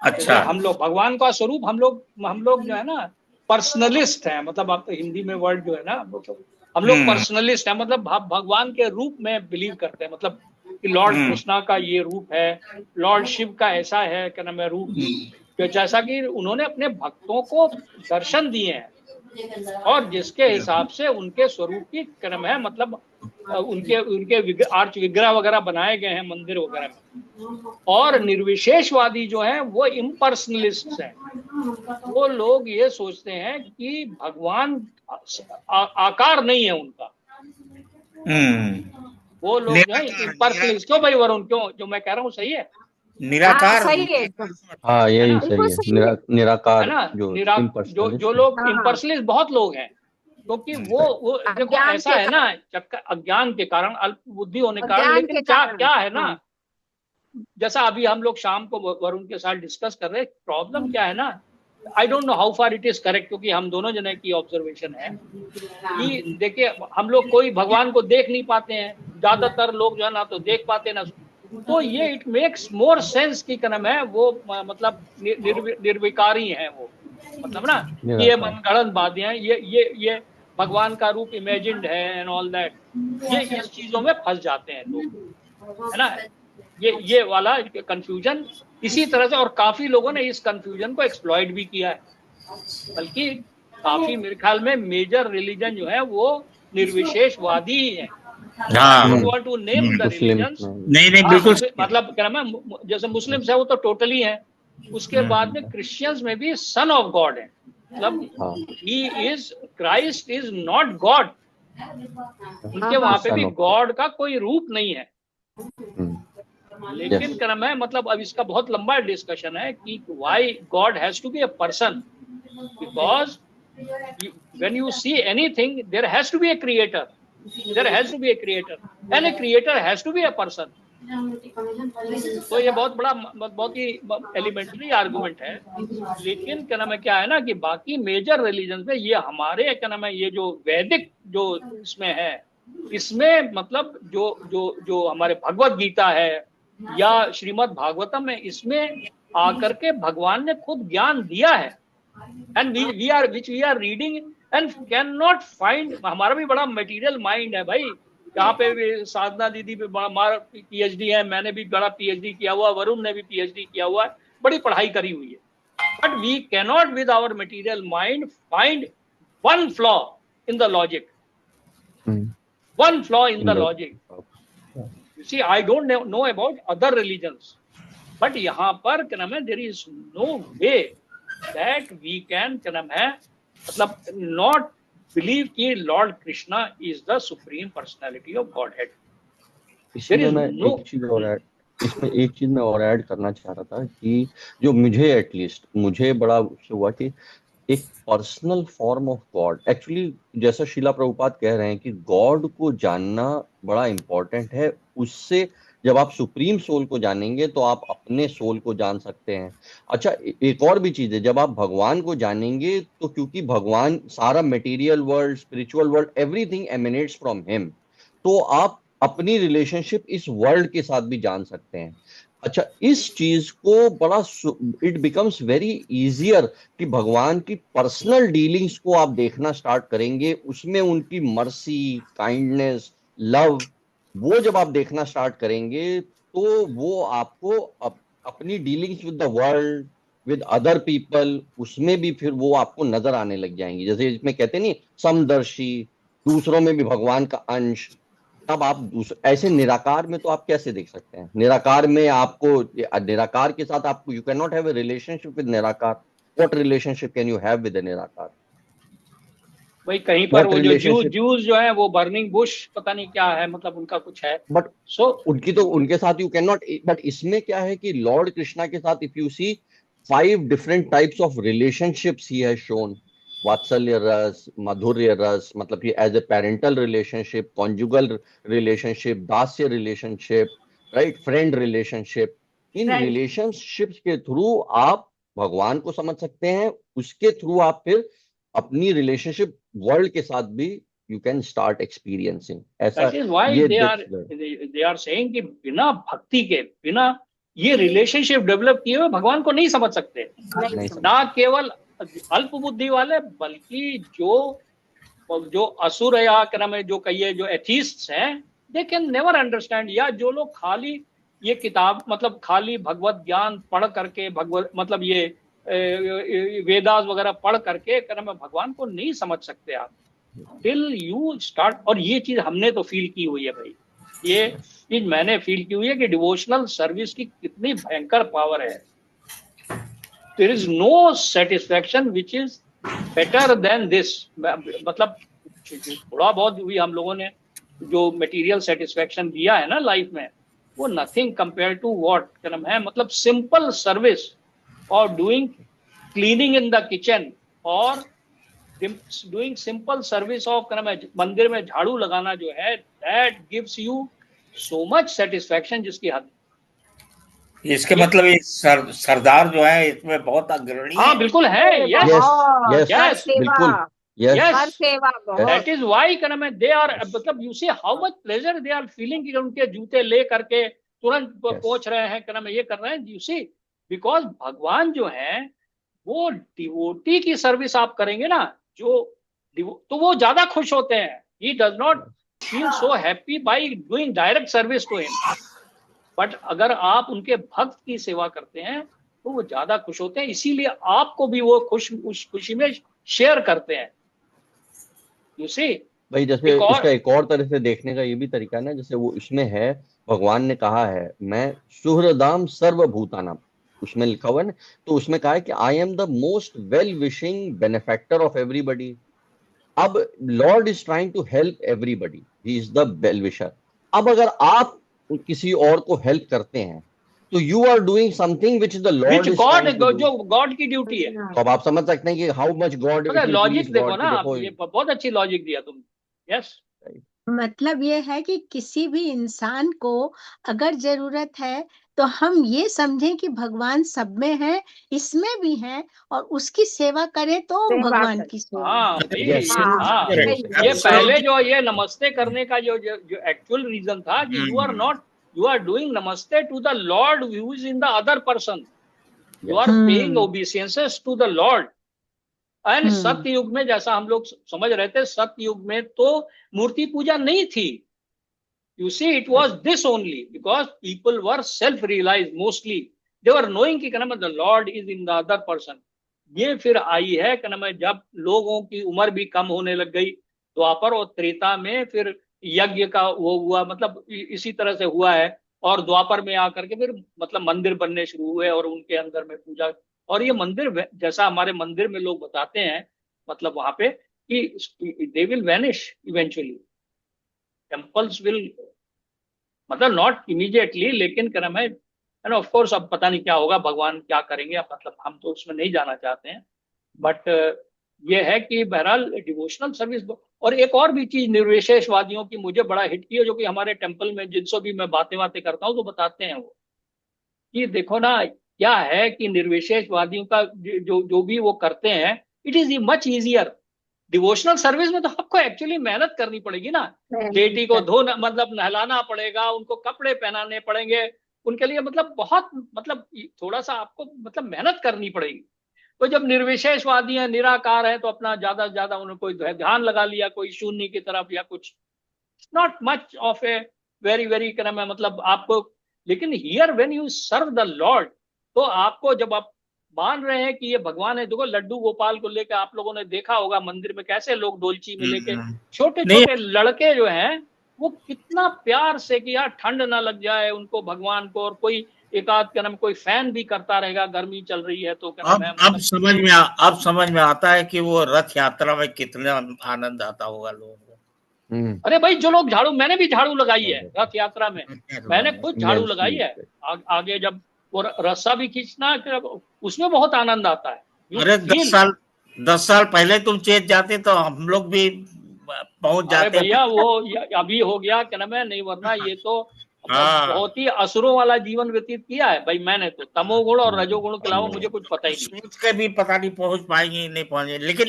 अच्छा, हम लोग भगवान का स्वरूप, हम लोग जो है ना पर्सनलिस्ट हैं। मतलब आप तो हिंदी में वर्ड जो है ना, हम लोग पर्सनलिस्ट हैं। मतलब भगवान के रूप में बिलीव करते हैं। मतलब कि लॉर्ड कृष्णा का ये रूप है, लॉर्ड शिव का ऐसा है, क्या नाम है, रूप। तो जैसा कि उन्होंने अपने भक्तों को दर्शन दिए हैं और जिसके हिसाब से उनके स्वरूप की क्रम है, मतलब उनके आर्च विग्रह वगैरह बनाए गए हैं मंदिर वगैरह में। और निर्विशेषवादी जो है वो इम्पर्सनलिस्ट हैं। वो लोग ये सोचते हैं कि भगवान आकार नहीं है उनका। वो लोग जो है इम्पर्सनलिस्ट। क्यों भाई वरुण, क्यों जो मैं कह रहा हूँ सही है? निराकार। सही है। हाँ यही सही है, निराकार। है ना, जो लोग इम्पर्सनलिस्ट बहुत लोग हैं, क्योंकि वो देखो ऐसा है ना, अज्ञान के कारण, अल्प बुद्धि होने के कारण। लेकिन क्या है ना, जैसा अभी हम लोग शाम को वरुण के साथ डिस्कस कर रहे हैं, प्रॉब्लम क्या है ना, आई don't know how far it is correct, क्योंकि हम दोनों जने की ऑब्जर्वेशन है कि देखिए हम लोग कोई भगवान को देख नहीं पाते हैं, ज्यादातर लोग जो है ना तो देख पाते ना। तो ये इट मेक्स मोर सेंस की क्रम है वो, मतलब निर्विकारी है वो, मतलब ना ये मनगढ़ंत बातें हैं, ये भगवान का रूप इमेजिन्ड है एंड ऑल दैट। ये इस चीजों में फंस जाते हैं लोग, है ना। ये वाला कंफ्यूजन इसी तरह से, और काफी लोगों ने इस कंफ्यूजन को एक्सप्लॉइट भी किया है। बल्कि काफी मेरे ख्याल में मेजर रिलीजन जो है वो निर्विशेषवादी ही है। हाँ don't want to name the Muslim religions. नहीं नहीं बिल्कुल मतलब क्या नाम है, जैसे मुस्लिम्स है वो तो टोटली है, उसके बाद में क्रिश्चियंस में भी सन ऑफ गॉड है, मतलब he is Christ is not God, उनके वहां पे भी गॉड का कोई रूप नहीं है। लेकिन क्या नाम है, मतलब अब इसका बहुत लंबा डिस्कशन है कि why God has to be a person, because when you see anything there has to be a creator, there has to be a creator and a creator has to be a person। तो ये बहुत बड़ा, बहुत ही elementary argument है। लेकिन क्या नाम है, क्या है ना कि बाकी मेजर रिलीजन में ये हमारे क्या नाम है, ये जो वैदिक जो इसमें है, इसमें मतलब जो जो जो हमारे भगवत गीता है या श्रीमद् भागवतम है, इसमें आकर के भगवान ने खुद ज्ञान दिया है, and we are reading and can not find. हमारा भी बड़ा मटेरियल माइंड है भाई, यहाँ पे भी साधना दीदी पे बड़ा पीएचडी है, मैंने भी बड़ा पीएचडी किया हुआ, वरुण ने भी पीएचडी किया हुआ है, बड़ी पढ़ाई करी हुई है, but we can not with our material mind find one flaw in the logic, one flaw in the logic. You see, I don't know about other religions, but यहाँ पर क्या नाम है, there is no way that we can क्या नाम है, मतलब not believe कि Lord Krishna is the supreme personality of Godhead. इसमें मैं एक चीज मैं और ऐड करना चाह रहा था कि जो मुझे एटलीस्ट मुझे बड़ा उससे हुआ कि एक personal form of God, actually जैसा शिला प्रभुपाद कह रहे हैं कि गॉड को जानना बड़ा इंपॉर्टेंट है। उससे जब आप सुप्रीम सोल को जानेंगे तो आप अपने सोल को जान सकते हैं। अच्छा, एक और भी चीज है, जब आप भगवान को जानेंगे तो क्योंकि भगवान सारा material world, spiritual world, everything emanates from him, तो आप अपनी रिलेशनशिप इस वर्ल्ड के साथ भी जान सकते हैं। अच्छा, इस चीज को बड़ा इट बिकम्स वेरी इजियर कि भगवान की पर्सनल डीलिंग्स को आप देखना स्टार्ट करेंगे, उसमें उनकी मर्सी, काइंडनेस, लव, वो जब आप देखना स्टार्ट करेंगे तो वो आपको अपनी dealings with the world, with other people, उसमें भी फिर वो आपको नजर आने लग जाएंगी। जैसे इसमें कहते नहीं समदर्शी, दूसरों में भी भगवान का अंश। तब आप ऐसे निराकार में तो आप कैसे देख सकते हैं? निराकार में आपको, निराकार के साथ आपको, you can not have a relationship with निराकार। What relationship can you have with निराकार? भाई कहीं पर वो जो ज्यूज जो है वो बर्निंग बुश पता नहीं क्या है, मतलब उनका कुछ है, बट उनकी तो उनके साथ यू कैन नॉट। बट इसमें क्या है कि लॉर्ड कृष्णा के साथ if you see 5 different types of relationships he has shown. वात्सल्य रस, माधुर्य रस, मतलब कि as a parental relationship, conjugal relationship, दास्य relationship, right, friend relationship. In relationships के थ्रू आप भगवान को समझ सकते हैं, उसके थ्रू आप फिर अपनी रिलेशनशिप वर्ल्ड के साथ भी यू कैन स्टार्ट एक्सपीरियंसिंग। ऐसा दे आर सेइंग कि बिना भक्ति के, बिना ये रिलेशनशिप डेवलप किए हुए भगवान को नहीं समझ सकते। ना केवल अल्प बुद्धि वाले, बल्कि जो असुर या क्या नाम है, जो कहिए जो एथिस्ट्स हैं, दे कैन नेवर अंडरस्टैंड। या जो लोग खाली ये किताब, मतलब खाली भगवत ज्ञान पढ़ करके, भगवत मतलब ये वेदास वगैरह पढ़ करके क्या नाम है, भगवान को नहीं समझ सकते आप टिल यू स्टार्ट। और ये चीज हमने तो फील की हुई है भाई, ये चीज मैंने फील की हुई है कि डिवोशनल सर्विस की कितनी भयंकर पावर है। There is no satisfaction which is better than this. मतलब थोड़ा बहुत भी हम लोगों ने जो मटेरियल सेटिस्फैक्शन दिया है ना लाइफ में, वो नथिंग कंपेयर टू व्हाट क्या नाम है, मतलब सिंपल सर्विस और doing cleaning in the kitchen और डूइंग सिंपल सर्विस ऑफ क्या नाम है, मंदिर में झाड़ू लगाना जो है, that gives you so much satisfaction जिसकी हद। इसके मतलब ये सरदार जो है इसमें बहुत अग्रणी। हाँ बिल्कुल है, यस यस बिल्कुल, yes, that is why क्या नाम है, they are, मतलब you see how much pleasure they are feeling कि उनके जूते ले करके तुरंत पहुंच रहे हैं, क्या नाम है, ये कर रहे हैं, you see, because भगवान जो है वो डिवोटी की सर्विस आप करेंगे ना, तो वो ज्यादा खुश होते हैं। he does not feel so happy by doing direct service to him, but अगर आप उनके भक्त की सेवा करते हैं तो वो ज्यादा खुश होते हैं। इसीलिए आपको भी वो खुशी में शेयर करते हैं। यू सी भाई जैसे इसका एक और तरह से देखने का ये भी तरीका है ना, जैसे वो इसमें है, भगवान ने कहा है मैं सुहृदाम सर्वभूतानाम, उसमें लिखा हुआ है ना, तो उसमें कहा है कि I am the most well wishing benefactor of everybody. अब lord is trying to help everybody, he is the well wisher. अब अगर आप किसी और को हेल्प करते हैं तो you are doing something which the Lord is God, जो गॉड की ड्यूटी है। तो अब आप समझ सकते हैं कि हाउ मच गॉड, लॉजिक देखो ना आप, ये बहुत अच्छी लॉजिक दिया तुम। यस, मतलब ये है कि किसी भी इंसान को अगर जरूरत है तो हम ये समझें कि भगवान सब में है, इसमें भी है, और उसकी सेवा करें तो भगवान की सेवा। हाँ भाई, हाँ, ये पहले जो ये नमस्ते करने का जो एक्चुअल रीजन था कि you are doing namaste to the Lord who is in the other person. You are paying obeisances to the Lord. And सत्य युग में, जैसा हम लोग समझ रहे थे, सत्य युग में तो मूर्ति पूजा नहीं थी। You see, it was this only because people were self-realized mostly. They were knowing कि कहना the Lord is in the other person. ये फिर आई है कहना जब लोगों की उम्र भी कम होने लग गई, द्वापर और त्रेता में फिर यज्ञ का वो हुआ, मतलब इसी तरह से हुआ है। और द्वापर में आकर के फिर मतलब मंदिर बनने शुरू हुए और उनके अंदर में पूजा। और ये मंदिर जैसा हमारे मंदिर में लोग बताते हैं, मतलब वहां पे कि they will vanish eventually, temples will, मतलब नॉट इमीडिएटली, लेकिन क्या नाम है एंड ऑफ कोर्स अब पता नहीं क्या होगा, भगवान क्या करेंगे, मतलब हम तो उसमें नहीं जाना चाहते हैं। बट ये है कि बहरहाल डिवोशनल सर्विस। और एक और भी चीज निर्विशेषवादियों की मुझे बड़ा हिट की है, जो कि हमारे टेम्पल में जिनसे भी मैं बातें करता हूँ तो बताते हैं वो कि देखो ना क्या है कि निर्विशेषवादियों का जो भी वो करते हैं, it is much easier. Devotional service में तो आपको एक्चुअली मेहनत करनी पड़ेगी ना, बेटी को धोना, मतलब नहलाना पड़ेगा, उनको कपड़े पहनाने पड़ेंगे, उनके लिए मतलब बहुत, मतलब थोड़ा सा आपको मतलब मेहनत करनी पड़ेगी। तो जब निर्विशेषवादी है, निराकार है, तो अपना ज्यादा से ज्यादा उन्होंने कोई ध्यान लगा लिया कोई शून्य की तरफ या कुछ, not much of a very very क्रम है, मतलब आपको। लेकिन here when you serve the Lord, तो आपको जब आप मान रहे हैं कि ये भगवान है, देखो लड्डू गोपाल को लेकर आप लोगों ने देखा होगा मंदिर में कैसे लोग डोलची में लेके छोटे छोटे लड़के जो हैं वो कितना प्यार से कि यार ठंड ना लग जाए उनको भगवान को, और कोई एक आध क्या नाम कोई फैन भी करता रहेगा, गर्मी चल रही है तो क्या नाम है। अब समझ में आता है कि वो रथ यात्रा में कितना आनंद आता होगा लोगों को। अरे भाई जो लोग झाड़ू, मैंने भी झाड़ू लगाई है रथ यात्रा में, मैंने खुद झाड़ू लगाई है। आगे जब वो रस्सा भी खींचना, उसमें बहुत आनंद आता है। अरे 10 साल पहले तुम चेत जाते तो हम लोग भी पहुंच जाते। भैया वो अभी हो गया क्या नाम है, नहीं वरना ये तो बहुत ही असुरों वाला जीवन व्यतीत किया है भाई मैंने तो। तमोगुण और रजोगुण के अलावा मुझे कुछ पता ही नहीं। सोच के भी पता नहीं पहुंच पाएंगे नहीं पहुंचे, लेकिन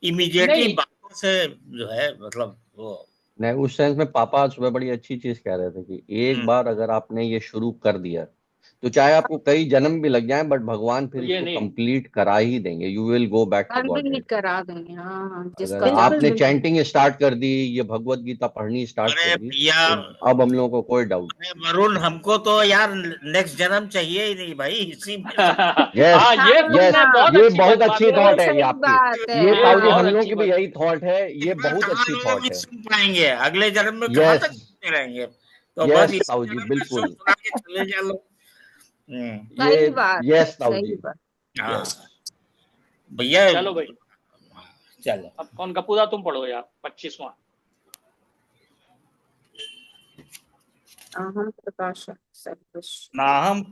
इमीडिएटली बातों से जो है मतलब वो नहीं, उस सेंस में पापा सुबह बड़ी अच्छी चीज कह रहे थे कि एक बार अगर आपने ये शुरू कर दिया तो चाहे आपको कई जन्म भी लग जाएं, बट भगवान फिर इसको कंप्लीट करा ही देंगे। You will go back to God, करा देंगे। अगर आपने चैंटिंग स्टार्ट कर दी, ये भगवत गीता पढ़नी स्टार्ट कर दी, तो अब हम लोगों को कोई डाउट। वरुण हमको तो यार नेक्स्ट जन्म चाहिए ही नहीं भाई, इसी में ये बहुत अच्छी थॉट है ये आपकी, ये ताऊजी हम लोगों की भी यही थॉट है, ये बहुत अच्छी थॉट है। सुन पाएंगे अगले जन्म में कहाँ तक रहेंगे, तो बस ताऊजी बिल्कुल चले जाओ। यस ताऊजी भैया। चलो भाई चलो, अब कौन का पूरा तुम पढ़ो यार 25वां। नाहम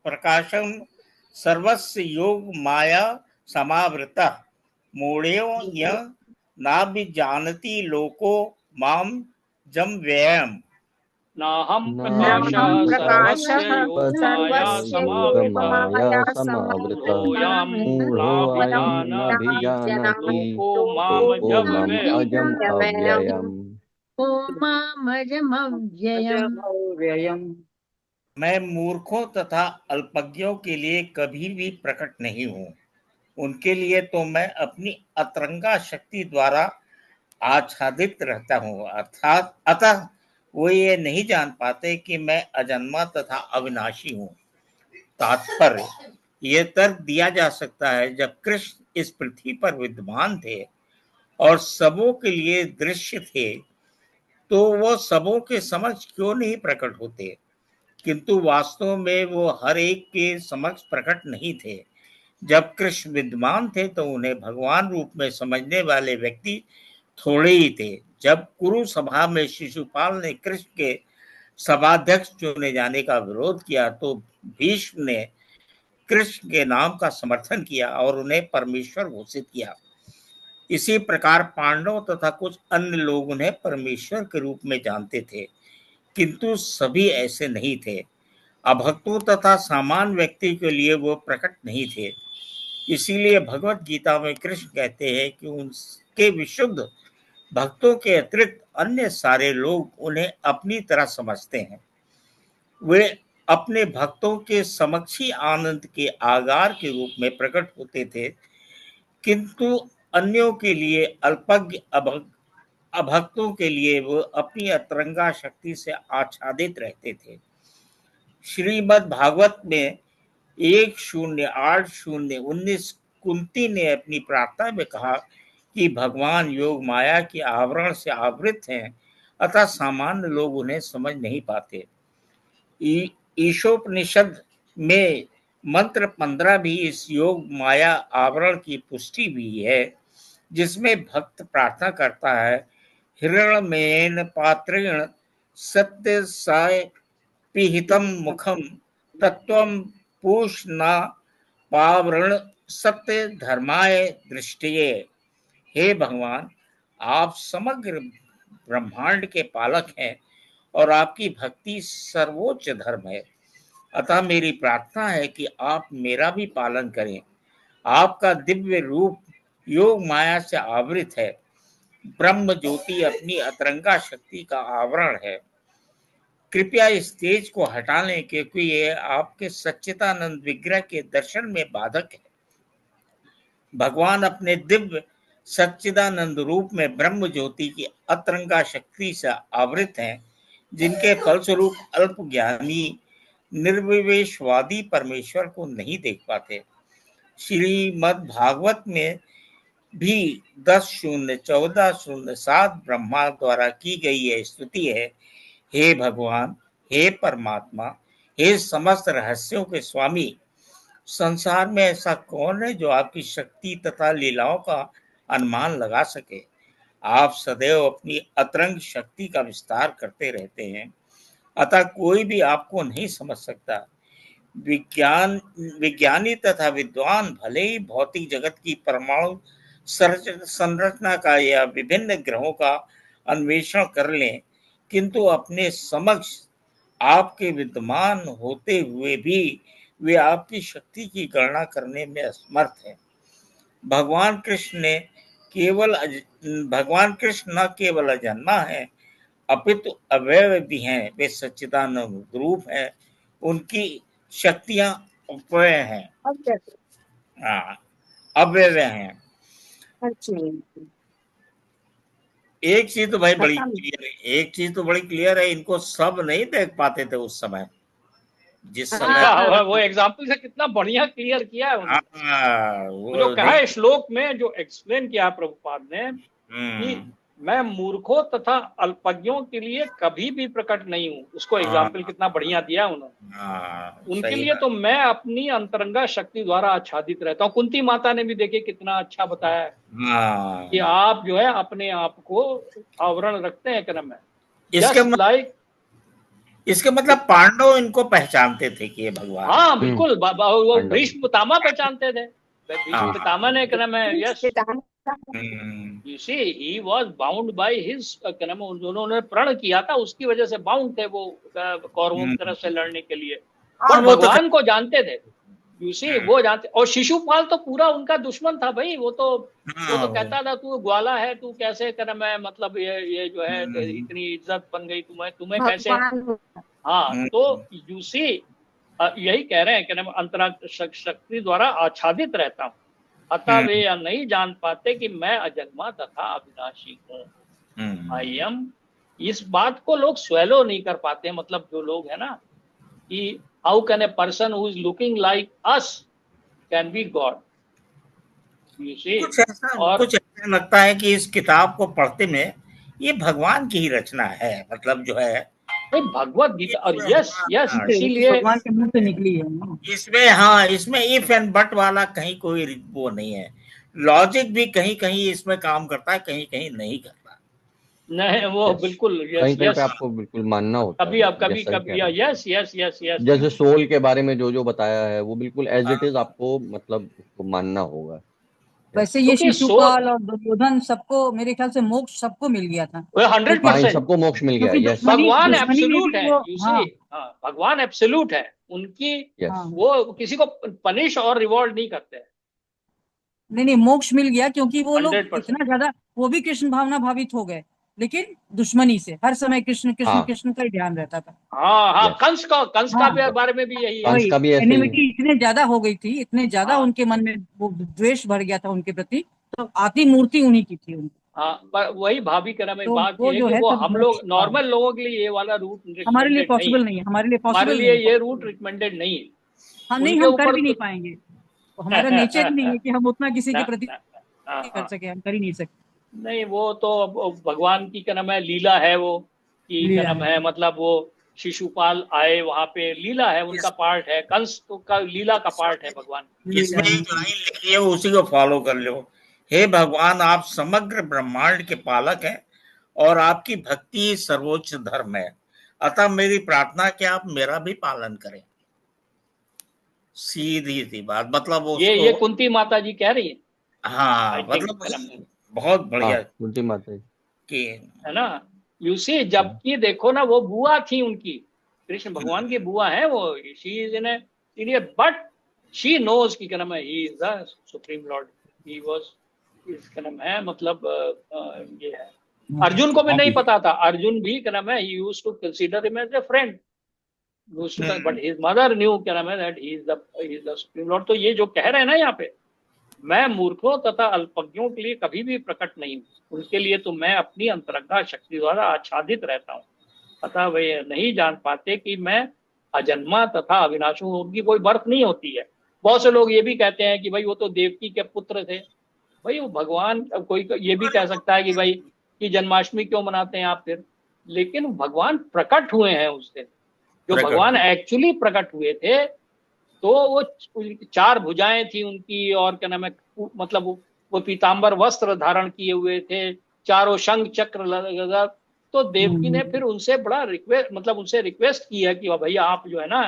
प्रकाशम सर्वस्य योग माया समावृता मूढ़ो यः नाभिजानति लोको माम जम व्ययम्। नाहं प्रकाशः सर्वस्य योगमाया समावृतः मूढोऽयं नाभिजानाति लोको मामजम् अव्ययम्। मैं मूर्खों तथा अल्पज्ञों के लिए कभी भी प्रकट नहीं हूँ, उनके लिए तो मैं अपनी अतरंगा शक्ति द्वारा आच्छादित रहता हूँ। अर्थात अतः वो ये नहीं जान पाते कि मैं अजन्मा तथा अविनाशी हूँ। तात्पर्य ये तर्क दिया जा सकता है, जब कृष्ण इस पृथ्वी पर विद्यमान थे और सबों के लिए दृश्य थे, तो वो सबों के समक्ष क्यों नहीं प्रकट होते? किंतु वास्तव में वो हर एक के समक्ष प्रकट नहीं थे। जब कृष्ण विद्यमान थे तो उन्हें भगवान रूप में समझने वाले व्यक्ति थोड़े ही थे। जब कुरु सभा में शिशुपाल ने कृष्ण के सभाध्यक्ष चुने जाने का विरोध किया तो भीष्म ने कृष्ण के नाम का समर्थन किया और उन्हें परमेश्वर घोषित किया। इसी प्रकार पांडव तथा कुछ अन्य लोग उन्हें परमेश्वर के रूप में जानते थे, किंतु सभी ऐसे नहीं थे। अभक्तों तथा सामान्य व्यक्ति के लिए वो प्रकट नहीं थे। इसीलिए भगवत गीता में कृष्ण कहते हैं कि उनके विशुद्ध भक्तों के अतिरिक्त अन्य सारे लोग उन्हें अपनी तरह समझते हैं। वे अपने भक्तों के समक्ष ही आनंद के आगार के रूप में प्रकट होते थे, किंतु अन्यों के लिए अल्पज्ञ अभक्तों के लिए वो अपनी अतरंगा शक्ति से आच्छादित रहते थे। श्रीमद् भागवत में 1:08:19 कुंती ने अपनी प्रार्थना में कहा कि भगवान योग माया के आवरण से आवृत हैं, अतः सामान्य लोग उन्हें समझ नहीं पाते। ईशोपनिषद में मंत्र 15 भी इस योग माया आवरण की पुष्टि भी है, जिसमें भक्त प्रार्थना करता है, हिरण्मयेन पात्रेण सत्य साय पिहितम मुखम तत्वम पूषना पावरण सत्य धर्माय दृष्टिये। हे भगवान, आप समग्र ब्रह्मांड के पालक हैं और आपकी भक्ति सर्वोच्च धर्म है। अतः मेरी प्रार्थना है कि आप मेरा भी पालन करें। आपका दिव्य रूप योग माया से आवृत है। ब्रह्म ज्योति अपनी अतरंगा शक्ति का आवरण है। कृपया इस तेज को हटा लें, क्योंकि ये आपके सच्चिदानंद विग्रह के दर्शन में बाधक है। भगवान अपने दिव्य सच्चिदानंद रूप में ब्रह्म ज्योति की अतरंगा शक्ति से आवृत हैं, जिनके फलस्वरूप अल्प ज्ञानी निर्विवेशवादी परमेश्वर को नहीं देख पाते। श्रीमद् भागवत में भी 10:14:7 ब्रह्मा द्वारा की गई यह स्तुति है, हे भगवान, हे परमात्मा, हे समस्त रहस्यों के स्वामी, संसार में ऐसा कौन है जो आपकी शक्ति तथा लीलाओं का अनुमान लगा सके? आप सदैव अपनी अतरंग शक्ति का विस्तार करते रहते हैं, अतः कोई भी आपको नहीं समझ सकता। विज्ञानी तथा विद्वान भले ही भौतिक जगत की परमाणु संरचना का या विभिन्न ग्रहों का अन्वेषण कर लें, किंतु अपने समक्ष आपके विद्यमान होते हुए भी वे आपकी शक्ति की गणना करने में असमर्थ हैं। भगवान कृष्ण न केवल अजन्मा है, अपितु अव्यय भी हैं। वे सच्चिदानंद रूप हैं, उनकी शक्तियां अव्यय हैं। अव्यय हैं। एक चीज तो भाई बड़ी क्लियर है, इनको सब नहीं देख पाते थे उस समय, जिस समय वो एग्जाम्पल से कितना बढ़िया क्लियर किया है उन्होंने। वो जो कहा है श्लोक में, जो एक्सप्लेन किया प्रभुपाद ने कि मैं मूर्खों तथा अल्पज्ञों के लिए कभी भी प्रकट नहीं हूँ, उसको एग्जाम्पल कितना बढ़िया दिया उन्होंने। उनके लिए तो मैं अपनी अंतरंगा शक्ति द्वारा आच्छादित रहता हूँ। कुंती माता ने भी देखे कितना अच्छा बताया कि आप जो है अपने आप को आवरण रखते हैं क्रम में। इसके मतलब पांडव इनको पहचानते थे कि ये भगवान। हाँ बिल्कुल, वो भीष्म पितामह पहचानते थे। भीष्म पितामह ने क्रम है, yes You see, he was bound by his उन्होंने प्रण किया था, उसकी वजह से बाउंड थे वो कौरवों की तरफ से लड़ने के लिए, और भगवान को जानते थे। You see, वो जानते। और शिशुपाल तो पूरा उनका दुश्मन था भाई। वो तो कहता था तू ग्वाला है, तू कैसे मतलब ये जो है इतनी इज्जत बन गई तुम्हें कैसे। हाँ, तो you see, यही कह रहे हैं कि अंतरंग शक्ति द्वारा आच्छादित रहता हूँ, अतः वे यह नहीं जान पाते कि मैं अजन्मा तथा अविनाशी हूँ। आई एम, इस बात को लोग स्वैलो नहीं कर पाते। मतलब जो लोग है ना, कि how can a person who is looking like us can be God. You see. और कुछ ऐसा लगता है कि इस किताब को पढ़ते में ये भगवान की ही रचना है, मतलब जो है भगवत गीता। और यस यस, इसीलिए भगवान के मुंह से निकली है ना। इसमें, हाँ, इसमें इफ एंड बट वाला कहीं कोई वो नहीं है। लॉजिक भी कहीं कहीं इसमें काम करता है, कहीं कहीं नहीं करता। नहीं, वो बिल्कुल कहीं यस कहीं यस। पे आपको बिल्कुल मानना होता कभी है, आप कभी जैसा ही कभी कह रहे हैं। Yes yes yes yes. जैसे सोल के बारे में जो बताया है वो बिल्कुल एज इट इज आपको मतलब उसको मानना होगा। वैसे ये क्योंकि शिशुपाल और दुर्योधन सबको मेरे ख्याल से मोक्ष सबको मिल गया था, वो हाँ, 100%। सबको मोक्ष मिल गया। क्योंकि यस भगवान दुश्मनी में एब्सोल्यूट भी है, वो, यू हाँ सी। हाँ, भगवान एब्सोल्यूट है उनकी। यस। वो किसी को पनिश और रिवॉर्ड नहीं करते हैं। नहीं नहीं, मोक्ष मिल गया क्योंकि वो लोग 100%। इतना ज्यादा, वो भी कृष्ण भावना भावित हो गए, लेकिन दुश्मनी से हर समय कृष्ण कृष्ण हाँ कृष्ण का ही ध्यान रहता था। हाँ हाँ, यस। कंस का हाँ, बारे में भी यही है। कंस वही का भी ऐसे ही है। एनिमिटी इतने ज्यादा हो गई थी, इतने ज्यादा हाँ उनके मन में वो द्वेष भर गया था उनके प्रति, तो आती मूर्ति उन्हीं की थी उनकी। हाँ, पर वही भाभी कह रहा, मैं तो बात वो ये है जो कि है वो सब हम मोक्ष लोग था, नॉर्मल लोगों के लिए ये वाला रूट हमारे लिए रिकमेंडेड नहीं है। पॉसिबल नहीं है, हमारे लिए हमारे पॉसिबल नहीं लिए है, ये possible रूट नहीं। रिकमेंडेड नहीं है। हम नहीं, उनके हम कर ऊपर भी तो नहीं पाएंगे, तो हमारा नेचर ही नहीं है कि हम उतना किसी ना, के प्रति ना, हाँ कर हाँ। सके, हम कर ही नहीं सकते। नहीं, वो तो अब भगवान की क्या नाम है, लीला है वो, कि क्या लीला नाम है। है, मतलब वो शिशुपाल आए वहां पे, लीला है, उनका पार्ट है। कंस तो का लीला का पार्ट है भगवान। लीला इसमें है। एक लाइन लिखी है, उसी को फॉलो कर लो। हे भगवान, आप समग्र ब्रह्मांड के पालक हैं और आपकी भक्ति ही सर्वोच्च धर्म है। अतः मेरी प्रार्थना कि आप मेरा भी पालन करें। सीधी सी बात, मतलब उसको, ये कुंती माता जी कह रही है, आई हाँ, थिंक, मतलब बहुत हाँ बढ़िया उल्टी माता है। कि है ना। यू सी, जबकि देखो ना, वो बुआ थी उनकी, कृष्ण भगवान की बुआ है वो। She is in a, but she knows की क्या नाम है, he is the supreme Lord. He was, इसका नाम है, मतलब ये है। अर्जुन को भी नहीं पता था। अर्जुन भी क्या नाम है, he used to consider him as a friend, but his mother knew क्या नाम है, that he is the supreme Lord. तो ये जो कह रहे हैं ना यहाँ पे, मैं मूर्खों तथा अल्पज्ञों के लिए कभी भी प्रकट नहीं हूँ, उनके लिए तो मैं अपनी अंतरंगा शक्ति द्वारा आच्छादित रहता हूँ। अतः वे नहीं जान पाते कि मैं अजन्मा तथा अविनाशी हूँ। उनकी कोई बर्फ नहीं होती है। बहुत से लोग ये भी कहते हैं कि भाई वो तो देवकी के पुत्र थे। भाई वो भगवान, अब कोई ये भी कह सकता है कि भाई कि जन्माष्टमी क्यों मनाते हैं आप फिर, लेकिन भगवान प्रकट हुए हैं उस दिन। जो प्रकट। भगवान एक्चुअली प्रकट हुए थे, तो वो चार भुजाएं थी उनकी, और क्या नाम है, मतलब वो पीताम्बर वस्त्र धारण किए हुए थे, चारों शंख चक्र लगा। तो देवकी ने फिर उनसे बड़ा रिक्वेस्ट, मतलब उनसे रिक्वेस्ट की है कि भैया आप जो है ना,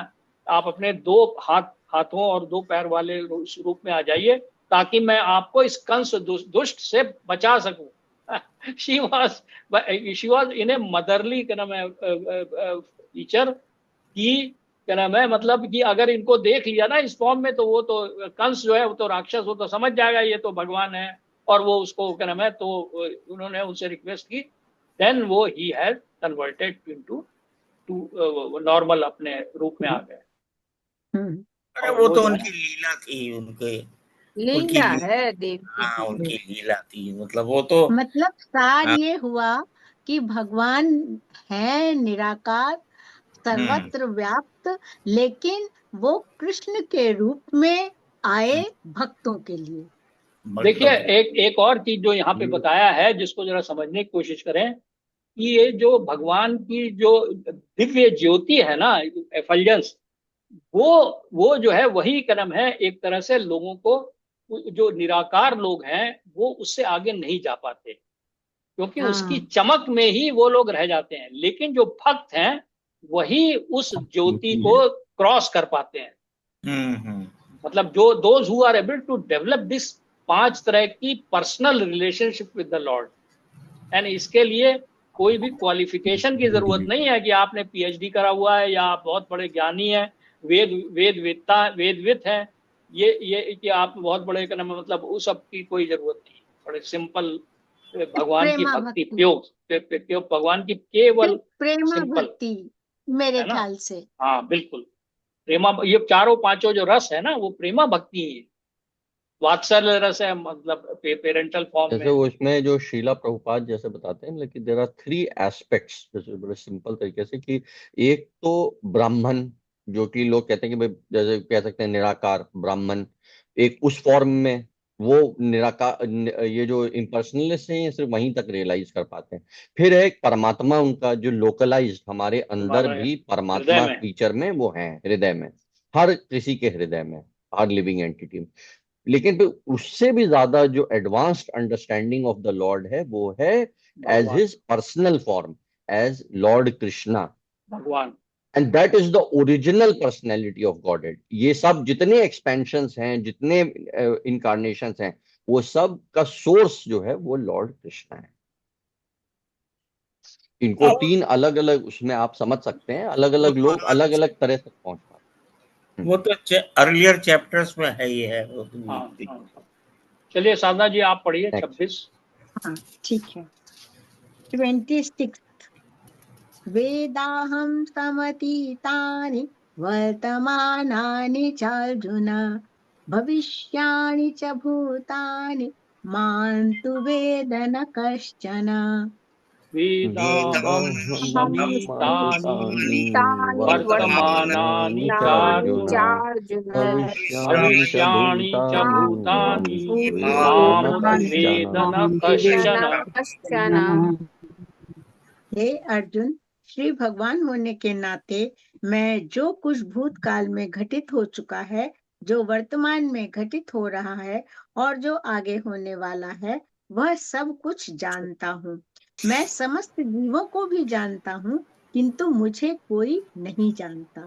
आप अपने दो हाथों और दो पैर वाले रूप में आ जाइए, ताकि मैं आपको इस कंस दुष्ट से बचा सकूं। She was in A motherly क्या नाम है टीचर, की क्या नाम है, मतलब कि अगर इनको देख लिया ना इस फॉर्म में, तो वो तो कंस जो है वो तो राक्षस, वो तो समझ जाएगा ये तो भगवान है, और वो उसको क्या नाम है, तो उन्होंने उनसे रिक्वेस्ट की। देन वो he has converted into two normal अपने रूप में आ गए। अरे और वो वो तो जो है उनकी लीला थी, उनके उनकी लीला है देवकी हाँ, की। उनकी लीला थी, मतलब वो तो, मतलब सार हाँ, ये हुआ कि भगवान है निराकार, सर्वत्र व्याप्त, लेकिन वो कृष्ण के रूप में आए भक्तों के लिए। देखिए, भक्तों के। एक और चीज जो यहाँ पे बताया है, जिसको जरा समझने की कोशिश करें, कि ये जो भगवान की जो दिव्य ज्योति है ना, एफल्जेंस, वो वो जो है वही कर्म है, एक तरह से लोगों को, जो निराकार लोग हैं वो उससे आगे नहीं जा पाते, क्योंकि उसकी हाँ चमक में ही वो लोग रह जाते हैं। लेकिन जो भक्त हैं वही उस ज्योति ज्योति को है। क्रॉस कर पाते हैं। हम्म। मतलब जो those who are able to develop this 5 तरह की personal relationship with the Lord. And इसके लिए कोई भी क्वालिफिकेशन की जरूरत नहीं है कि आपने पीएचडी करा हुआ है या आप बहुत बड़े ज्ञानी हैं, वेदवित हैं, ये कि आप बहुत बड़े का नाम, मतलब उस सब की कोई जरूरत नहीं। बड़े सिंपल भगवान की प्रेमा भक्ति, भक्ति, प्योर भगवान की केवल सिर्फ प्रेमा सिंपल, भक्ति मेरे है ना। ख्याल से। हाँ बिल्कुल, प्रेमा, ये चारों पांचों जो रस है ना, वो प्रेमा भक्ति ही है। वात्सल्य रस है, मतलब पेरेंटल फॉर्म जैसे में। वो इसमें जो शीला प्रभुपाद जैसे बताते हैं, लेकिन देर आर 3 एस्पेक्ट्स, जैसे बड़े सिंपल तरीके से, कि एक तो ब्राह्मण, जो कि लोग कहते हैं कि भाई जैसे कह सकते हैं निराकार ब्राह्मण, एक उस फॉर्म में वो निराकार, ये जो इम्पर्सनलिस्ट हैं ये सिर्फ वहीं तक रियलाइज कर पाते हैं। फिर एक परमात्मा उनका जो लोकलाइज्ड हमारे अंदर हमारे भी हृदय परमात्मा में। फीचर में वो है, हृदय में, हर किसी के हृदय में, हर लिविंग एंटिटी में। लेकिन फिर उससे भी ज्यादा जो advanced understanding of the lord है वो है एज भगवान, his personal form, as lord Krishna. भगवान। And that is the original personality of Godhead. ये सब जितने एक्सपेंशंस हैं, जितने इनकारनेशंस हैं, वो सब का सोर्स जो है वो लॉर्ड कृष्णा है। इनको अब तीन अलग अलग उसमें आप समझ सकते हैं, अलग वो अलग तो लोग अलग अलग तरह से पहुंच पाते हैं। वो तो अर्लियर चैप्टर्स में है ही है वो तो। हाँ, हाँ। चलिए साधना जी आप पढ़िए नेक्स्ट। 26। हाँ ठीक है। 26 वेदाहं समतीतानि वर्तमानानि चार्जुन भविष्याणि च भूतानि मां तु वेद न कश्चन। वेदाहं हम समीतानि तानि वर्तमानानि चार्जुन चार्जुन भविष्याणि च भविष्याणि च भूतानि भूतानि मां तु वेद न मां तु कश्चन। वेद न कश्चन। कश्चन। हे अर्जुन, श्री भगवान होने के नाते मैं जो कुछ भूतकाल में घटित हो चुका है, जो वर्तमान में घटित हो रहा है और जो आगे होने वाला है, वह सब कुछ जानता हूँ। मैं समस्त जीवों को भी जानता हूँ, किंतु मुझे कोई नहीं जानता।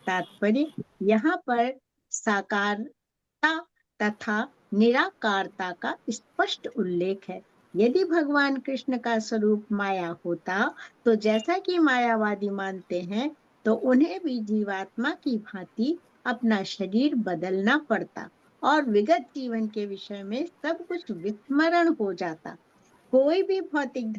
तात्पर्य, यहाँ पर साकारता तथा निराकारता का स्पष्ट उल्लेख है। यदि भगवान कृष्ण का स्वरूप माया होता, तो जैसा कि मायावादी मानते हैं, तो उन्हें भी जीवात्मा की भांति अपना शरीर बदलना पड़ता और विगत जीवन के विषय में सब कुछ विस्मरण हो जाता। कोई भी भौतिक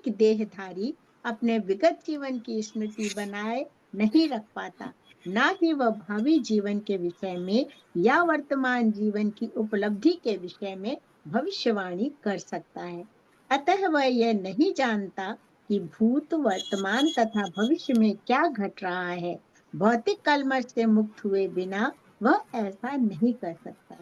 देहधारी अपने विगत जीवन की स्मृति बनाए नहीं रख पाता, ना ही वह भावी जीवन के विषय में या वर्तमान जीवन की उपलब्धि के विषय में भविष्यवाणी कर सकता है। अतः वह यह नहीं जानता कि भूत, वर्तमान तथा भविष्य में क्या घट रहा है। भौतिक कलमश से मुक्त हुए बिना वह ऐसा नहीं कर सकता।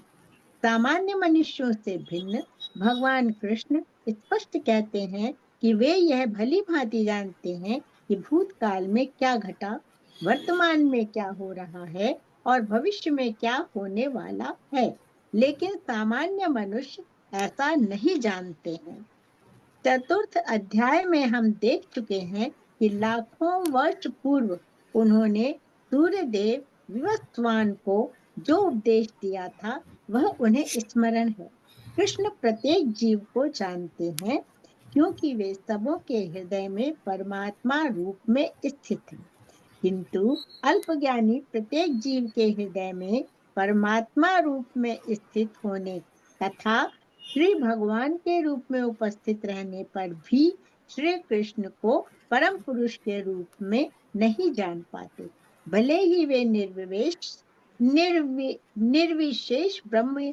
सामान्य मनुष्यों से भिन्न भगवान कृष्ण स्पष्ट कहते हैं कि वे यह भली भांति जानते हैं कि भूतकाल में क्या घटा, वर्तमान में क्या हो रहा है और भविष्य में क्या होने वाला है, लेकिन सामान्य मनुष्य ऐसा नहीं जानते हैं। चतुर्थ अध्याय में हम देख चुके हैं कि लाखों वर्ष पूर्व उन्होंने सूर्यदेव विवस्वान को जो उपदेश दिया था वह उन्हें स्मरण है। कृष्ण प्रत्येक जीव को जानते हैं, क्योंकि वे सबों के हृदय में परमात्मा रूप में स्थित हैं। किंतु अल्पज्ञानी प्रत्येक जीव के हृदय में परमात्मा रूप में स्थित होने तथा श्री भगवान के रूप में उपस्थित रहने पर भी श्री कृष्ण को परम पुरुष के रूप में नहीं जान पाते, भले ही वे निर्विशेष ब्रह्म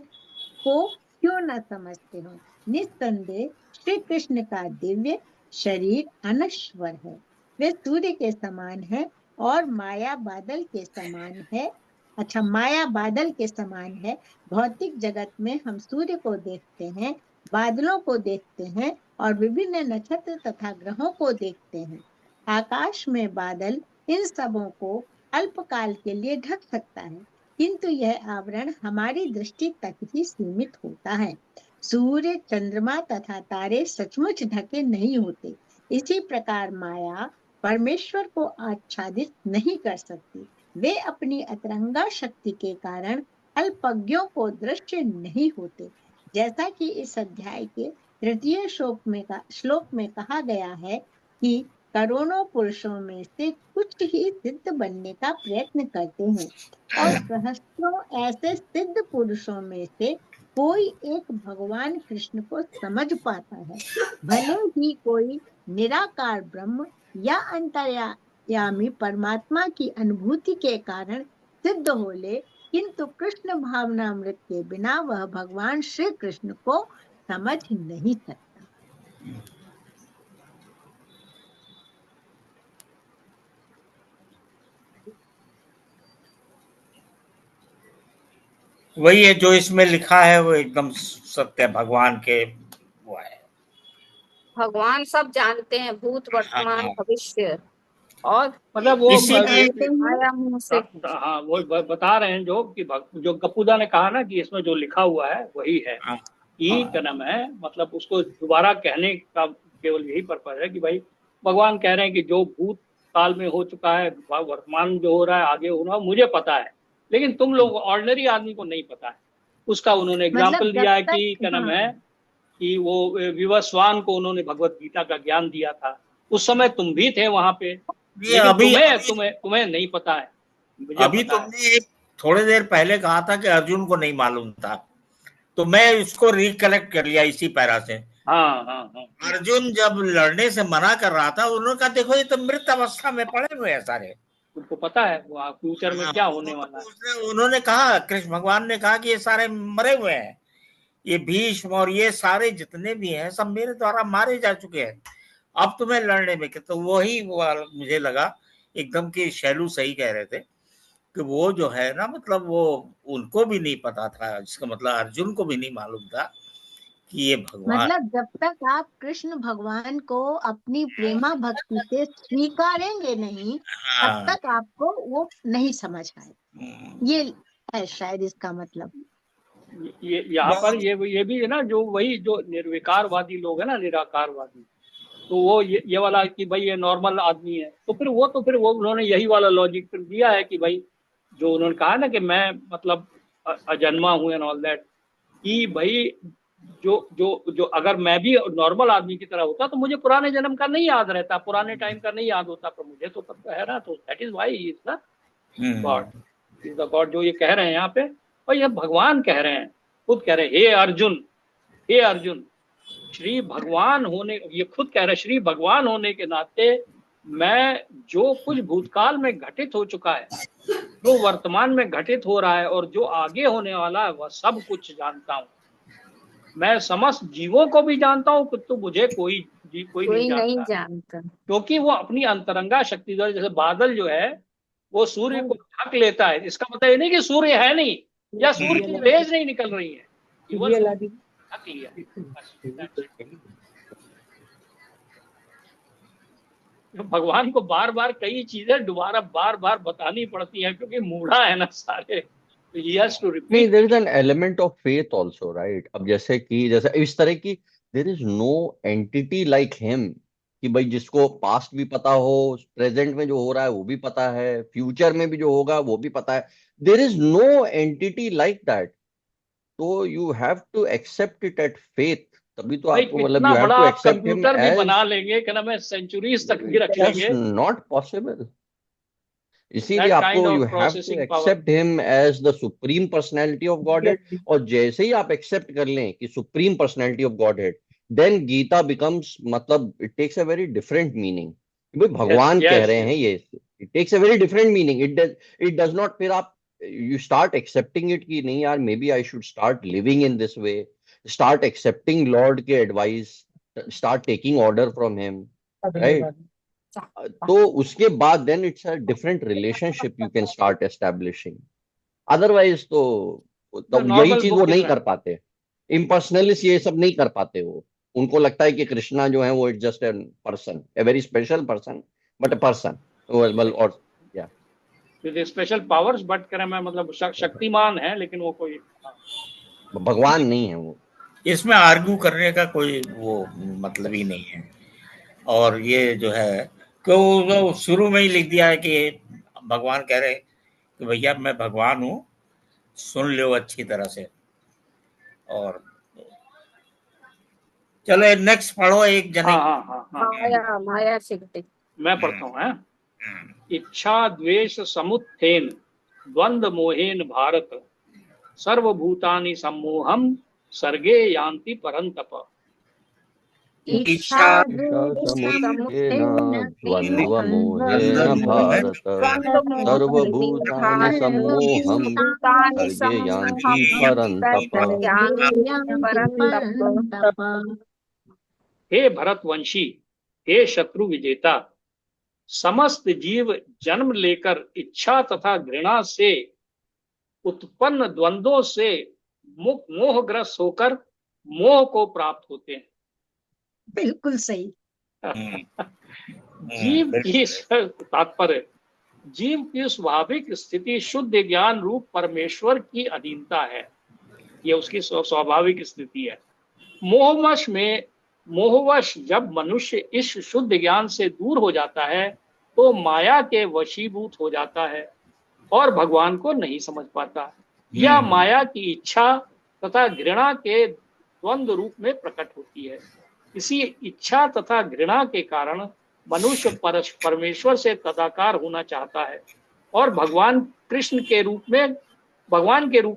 को क्यों न समझते हो। निस्संदेह श्री कृष्ण का दिव्य शरीर अनश्वर है। वे सूर्य के समान है और माया बादल के समान है। अच्छा, माया बादल के समान है। भौतिक जगत में हम सूर्य को देखते हैं, बादलों को देखते हैं और विभिन्न नक्षत्र तथा ग्रहों को देखते हैं। आकाश में बादल इन सबों को अल्पकाल के लिए ढक सकता है, किंतु यह आवरण हमारी दृष्टि तक ही सीमित होता है। सूर्य, चंद्रमा तथा तारे सचमुच ढके नहीं होते। इसी प्रकार माया परमेश्वर को आच्छादित नहीं कर सकती। वे अपनी अतरंगा शक्ति के कारण अल्पज्ञों को दृश्य नहीं होते। जैसा कि इस अध्याय के तृतीय श्लोक में कहा गया है कि करोड़ों पुरुषों में से कुछ ही सिद्ध बनने का प्रयत्न करते हैं और सहस्त्रों ऐसे सिद्ध पुरुषों में से कोई एक भगवान कृष्ण को समझ पाता है। भले ही कोई निराकार ब्रह्म या अंतर्यामी परमात्मा की अनुभूति के कारण सिद्ध हो ले, किंतु कृष्ण भावनामृत के बिना वह भगवान श्री कृष्ण को समझ नहीं सकता। वही है जो इसमें लिखा है, वो एकदम सत्य है, भगवान के वो है। भगवान सब जानते हैं, भूत वर्तमान हाँ, भविष्य, और मतलब वो इसीलिए आया मुंह से। हाँ वो बता रहे हैं जो कि जो गप्पूदा ने कहा ना कि इसमें जो लिखा हुआ है वही है। हाँ, ये क्या नाम है, मतलब उसको दोबारा कहने का केवल यही पर्पज है कि भाई भगवान कह रहे हैं कि जो भूत काल में हो चुका है, वर्तमान जो हो रहा है, आगे हो रहा है, मुझे पता है, लेकिन तुम लोग ऑर्डिनरी आदमी को नहीं पता है। उसका उन्होंने मतलब एग्जाम्पल जब दिया है तक, कि क्या नाम हाँ, है कि वो विवस्वान को उन्होंने भगवत गीता का ज्ञान दिया था। उस समय तुम भी थे वहां पे, ये लेकिन अभी तुम्हें अभी तुम्हें तुम्हें नहीं पता है, मुझे अभी पता है। तुमने एक थोड़ी देर पहले कहा था कि अर्जुन को नहीं मालूम था, तो मैं इसको रिकलेक्ट कर लिया इसी पैरा से। हाँ हाँ हाँ अर्जुन जब लड़ने से मना कर रहा था, उन्होंने कहा देखो ये तो मृत अवस्था में पड़े हुए हैं सारे। तुमको पता है वो फ्यूचर में हाँ, क्या होने वाला है। उन्होंने कहा, कृष्ण भगवान ने कहा कि ये सारे मरे हुए हैं, ये भीष्म और ये सारे जितने भी हैं सब मेरे द्वारा मारे जा चुके हैं, अब तुम्हें लड़ने में। तो वही वो मुझे लगा एकदम कि शैलू सही कह रहे थे कि वो जो है ना, मतलब वो उनको भी नहीं पता था, इसका मतलब अर्जुन को भी नहीं मालूम था कि ये भगवान। मतलब जब तक आप कृष्ण भगवान को अपनी प्रेमा भक्ति से स्वीकारेंगे नहीं, तब हाँ, तक आपको वो नहीं समझ आए। ये है शायद इसका मतलब। ये यहाँ पर बहुत ये भी है ना, जो वही जो निर्विकारवादी लोग है ना, निराकारवादी, तो वो ये वाला कि भाई ये नॉर्मल आदमी है, तो फिर वो उन्होंने यही वाला लॉजिक फिर दिया है कि भाई जो उन्होंने कहा ना कि मैं मतलब अजन्मा हूं एंड ऑल दैट, कि भाई जो जो जो अगर मैं भी नॉर्मल आदमी की तरह होता तो मुझे पुराने जन्म का नहीं याद रहता, पुराने टाइम का नहीं याद होता, पर मुझे तो पता है ना, तो that is why he is the God, is the God, जो ये कह रहे हैं यहाँ पे। और ये भगवान कह रहे हैं, खुद कह रहे हैं, हे अर्जुन, हे अर्जुन, श्री भगवान होने, ये खुद कह रहे हैं, श्री भगवान होने के नाते मैं जो कुछ भूतकाल में घटित हो चुका है, जो वर्तमान में घटित हो रहा है और जो आगे होने वाला है, वह सब कुछ जानता हूँ। मैं समस्त जीवों को भी जानता हूँ, किंतु मुझे कोई नहीं नहीं जानता, जानता। क्योंकि वो अपनी अंतरंगा शक्ति द्वारा, जैसे बादल जो है वो सूर्य को ढक लेता है, इसका मतलब ये नहीं कि सूर्य है नहीं या सूर्य की रेज नहीं निकल रही है, केवल ढक लिया। भगवान को बार बार कई चीजें दोबारा बार बार बतानी पड़ती हैं, क्योंकि मूढ़ा है ना सारे, तो he has to नहीं, repeat. There is an element of faith also, right? अब जैसे इस तरह की, there is no entity like him कि भाई जिसको पास्ट भी पता हो, प्रेजेंट में जो हो रहा है वो भी पता है, फ्यूचर में भी जो होगा वो भी पता है। There is no entity like that. तो you have to accept it at faith. तभी तो भाई आपको, मतलब कितना यू हैव बड़ा टू आप एक्सेप्ट हिम कंप्यूटर भी एज, बना लेंगे, क्या नाम है, सेंचुरीज तक भी रख दैट्स लेंगे, नॉट पॉसिबल। इसीलिए दैट आपको, kind you of have to processing power. Accept him as the supreme personality of Godhead. और जैसे ही आप एक्सेप्ट कर लें कि supreme personality of Godhead, then Gita becomes, मतलब it takes a very different meaning. भाई यस भगवान कह यस रहे हैं ये, it takes a very different meaning. It does not, फिर आप यू स्टार्ट एक्सेप्टिंग इट कि नहीं यार, maybe I should start living in this way, start accepting lord के advice, start taking order from him, right? तो उसके बाद then it's a different relationship you can start establishing. Otherwise तो यही normal चीज वो बुक नहीं is कर पाते। इम्पर्सनलिस्ट ये सब नहीं कर पाते वो। उनको लगता है कि कृष्णा जो है वो it's just a person, a very special person, but a person. Well, और या विद स्पेशल पावर्स, बट क्या नाम है, मतलब शक्तिमान है, लेकिन वो कोई भगवान नहीं है वो। इसमें आर्ग्यू करने का कोई वो मतलब ही नहीं है। और ये जो है कि वो शुरू में ही लिख दिया है कि भगवान कह रहे कि भैया मैं भगवान हूँ, सुन लो अच्छी तरह से। और चलो नेक्स्ट पढ़ो एक जने हाँ की। हाँ हाँ हाँ, माया माया शक्ति। मैं पढ़ता हूँ है। इच्छा द्वेष समुत्थेन द्वंद्व मोहेन भारत, सर्वभूतानि सम्मोहम सर्गे यान्ति परंतप। इच्छा इच्छा द्वेष समुत्थेन समुत्थेन द्वन्द्वमोहेन भारत, द्वन्द्वमोहेन सर्वभूतानि सम्मोहं सर्वभूतानि सर्गे यान्ति सम्मोहं परन्तप। सर्वज्ञानं परन्तप। हे भरतवंशी, हे शत्रु विजेता, समस्त जीव जन्म लेकर इच्छा तथा घृणा से उत्पन्न द्वंद्वों से मोहग्रस्त होकर मोह को प्राप्त होते हैं। बिल्कुल सही। जीव की तात्पर्य, जीव की स्वाभाविक स्थिति शुद्ध ज्ञान रूप परमेश्वर की अधीनता है, ये उसकी स्वाभाविक स्थिति है। मोहवश जब मनुष्य इस शुद्ध ज्ञान से दूर हो जाता है तो माया के वशीभूत हो जाता है और भगवान को नहीं समझ पाता। यह माया की इच्छा तथा घृणा के द्वंद्व रूप में प्रकट होती है। इसी इच्छा तथा घृणा के कारण मनुष्य परमेश्वर से तदाकार होना चाहता है और भगवान के रूप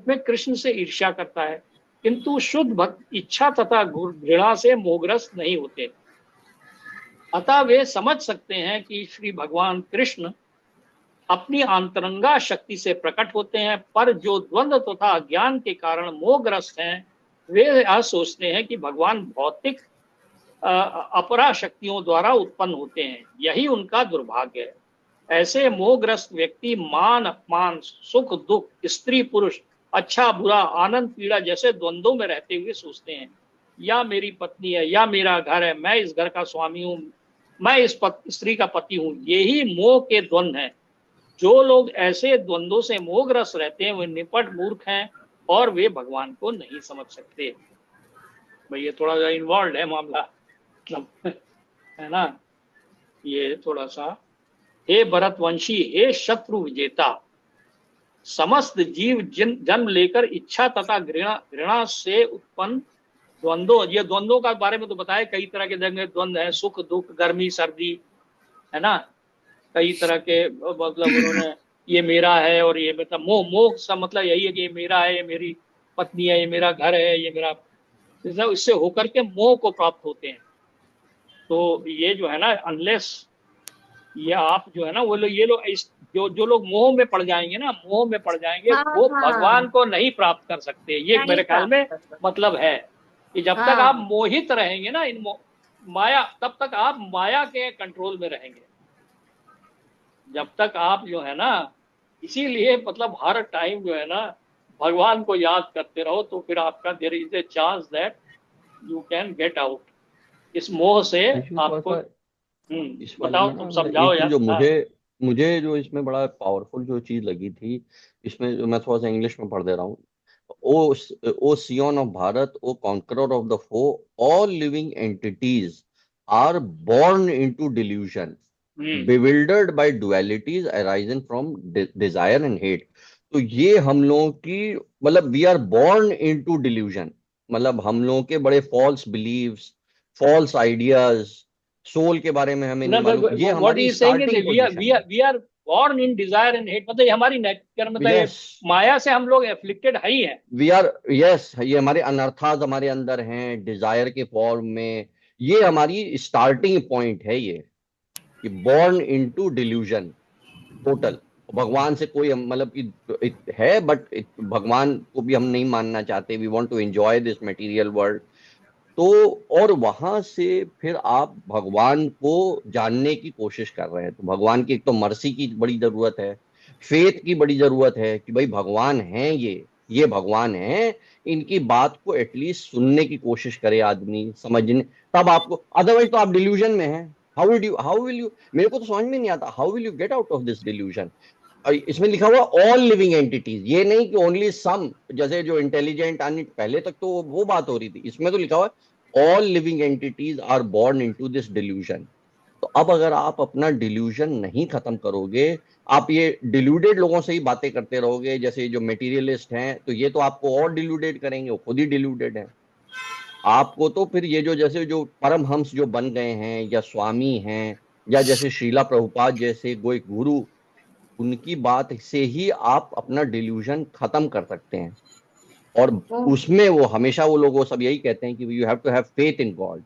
में कृष्ण से ईर्ष्या करता है, किंतु शुद्ध भक्त इच्छा तथा घृणा से मोहग्रस्त नहीं होते। अतः वे समझ सकते हैं कि श्री भगवान कृष्ण अपनी अंतरंगा शक्ति से प्रकट होते हैं, पर जो द्वंद्व तथा अज्ञान के कारण मोहग्रस्त हैं वे यह सोचते हैं कि भगवान भौतिक अपरा शक्तियों द्वारा उत्पन्न होते हैं। यही उनका दुर्भाग्य है। ऐसे मोहग्रस्त व्यक्ति मान अपमान, सुख दुख, स्त्री पुरुष, अच्छा बुरा, आनंद पीड़ा जैसे द्वंद्वों में रहते हुए सोचते हैं, या मेरी पत्नी है या मेरा घर है, मैं इस घर का स्वामी हूँ, मैं इस स्त्री का पति हूँ। यही मोह के द्वंद्व हैं। जो लोग ऐसे द्वंद्वों से मोहग्रस्त रहते हैं वे निपट मूर्ख हैं और वे भगवान को नहीं समझ सकते। भाई ये थोड़ा सा इन्वॉल्व है मामला, है ना, ये थोड़ा सा। हे भरतवंशी, हे शत्रु विजेता, समस्त जीव जन्म लेकर इच्छा तथा घृणा से उत्पन्न द्वंद्वों, ये द्वंद्वों का बारे में तो बताया, कई तरह के द्वंद्व है, सुख दुख, गर्मी सर्दी, है ना, कई तरह के, मतलब उन्होंने ये मेरा है और ये मतलब मोह का मतलब यही है कि ये मेरा है, ये मेरी पत्नी है, ये मेरा घर है, ये मेरा, इससे होकर के मोह को प्राप्त होते हैं। तो ये जो है ना, अनलेस ये आप जो है ना वो लोग, ये लोग जो लोग मोह में पड़ जाएंगे ना, मोह में पड़ जाएंगे, वो भगवान को नहीं प्राप्त कर सकते। ये मेरे ख्याल में मतलब है कि जब तक आप मोहित रहेंगे ना इन माया, तब तक आप माया के कंट्रोल में रहेंगे। जब तक आप जो है ना, इसीलिए मतलब हर टाइम जो है ना भगवान को याद करते रहो, तो फिर आपका there is a chance that you can get out इस मोह से। आपको बताओ, तुम समझाओ यार। जो मुझे जो इसमें बड़ा पावरफुल जो चीज लगी थी, इसमें जो मैं थोड़ा सा इंग्लिश में पढ़ दे रहा हूँ। O scion of Bharat, O conqueror of the foe, all living entities are born into delusion, bewildered by dualities arising from desire and hate। तो ये हम लोगों की मतलब we are born into delusion, मतलब हम लोगों के बड़े false beliefs, false ideas, soul के बारे में हमें नहीं मालूम। ये हमारी starting we are born in desire and hate, मतलब ये हमारी मतलब माया से हम लोग एफ्लिक्टेड है ही है। वी आर ये हमारे अनर्थास हमारे अंदर हैं डिजायर के फॉर्म में। ये हमारी स्टार्टिंग पॉइंट है, ये born into delusion टोटल। भगवान से कोई मतलब है, बट भगवान को भी हम नहीं मानना चाहते। We want to enjoy this material world. तो और वहां से फिर आप भगवान को जानने की कोशिश कर रहे हैं। तो भगवान की एक तो मर्सी की बड़ी जरूरत है, फेथ की बड़ी जरूरत है कि भाई भगवान हैं, ये भगवान हैं, इनकी बात को एटलीस्ट सुनने की कोशिश करे आदमी, समझने, तब आपको। अदरवाइज तो आप डिल्यूजन में हैं। हाउ विल यू, मेरे को तो समझ में नहीं आता, how will you get out of this delusion. इसमें लिखा हुआ ऑल लिविंग एंटिटीज, ये नहीं कि ओनली सम, जैसे जो इंटेलिजेंट पहले तक तो वो बात हो रही थी। इसमें तो लिखा हुआ all living entities are born into this delusion. तो अब अगर आप अपना डिल्यूजन नहीं खत्म करोगे, आप ये डिल्यूडेड लोगों से ही बातें करते रहोगे, जैसे जो मेटीरियलिस्ट हैं, तो ये तो आपको और डिल्यूडेड करेंगे, वो खुद ही डिल्यूडेड है। आपको तो फिर ये जो जैसे जो परमहंस जो बन गए हैं या स्वामी हैं, या जैसे श्रीला प्रभुपाद जैसे कोई गुरु, उनकी बात से ही आप अपना डिल्यूजन खत्म कर सकते हैं। और उसमें वो हमेशा वो लोग वो सब यही कहते हैं कि you have to have faith in God.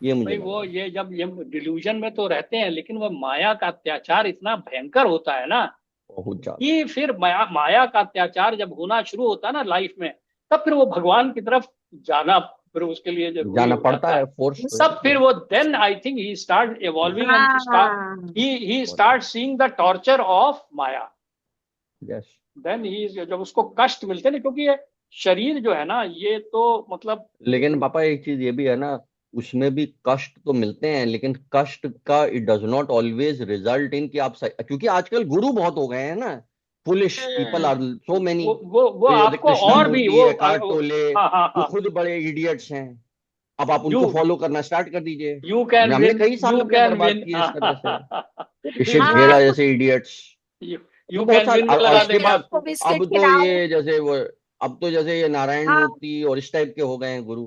ये मुझे वो ये जब ये डिल्यूजन में तो रहते हैं, लेकिन वो माया का अत्याचार इतना भयंकर होता है ना, बहुत ज्यादा। कि फिर माया का अत्याचार जब होना शुरू होता है ना लाइफ में, तब फिर वो भगवान की तरफ जाना फिर उसके लिए जाना पड़ता है, फोर्स। सब फिर वो then I think he start evolving and he start seeing the torture of maya. Yes, then he जब उसको कष्ट मिलते हैं ना, क्योंकि ये शरीर जो है ना, ये तो मतलब। लेकिन पापा एक चीज ये भी है ना, उसमें भी कष्ट तो मिलते हैं, लेकिन कष्ट का it does not always result in कि आप क्योंकि आजकल गुरु बहुत हो गए हैं ना, foolish people are so many. वो आपको और भी कृष्णमूर्ति, वो एकार्ट टोले, हाँ हाँ वो हाँ। खुद बड़े इडियट्स हैं। अब आप यू उनको फॉलो करना स्टार्ट कर दीजिए। यू कैन हमने विन, कई साल यू अपने कैन बर्बाद विन। किए इस तरह से, ऋषिक हाँ, घेरा जैसे इडियट्स। यू तो बहुत कैन साल, विन में और लगा इसके देंगे बाद आपको। बिस्किट अब तो खिलाओ। ये जैसे वो, अब तो जैसे ये नारायण हाँ, मूर्ति और इस टाइप के हो गए हैं गुरु,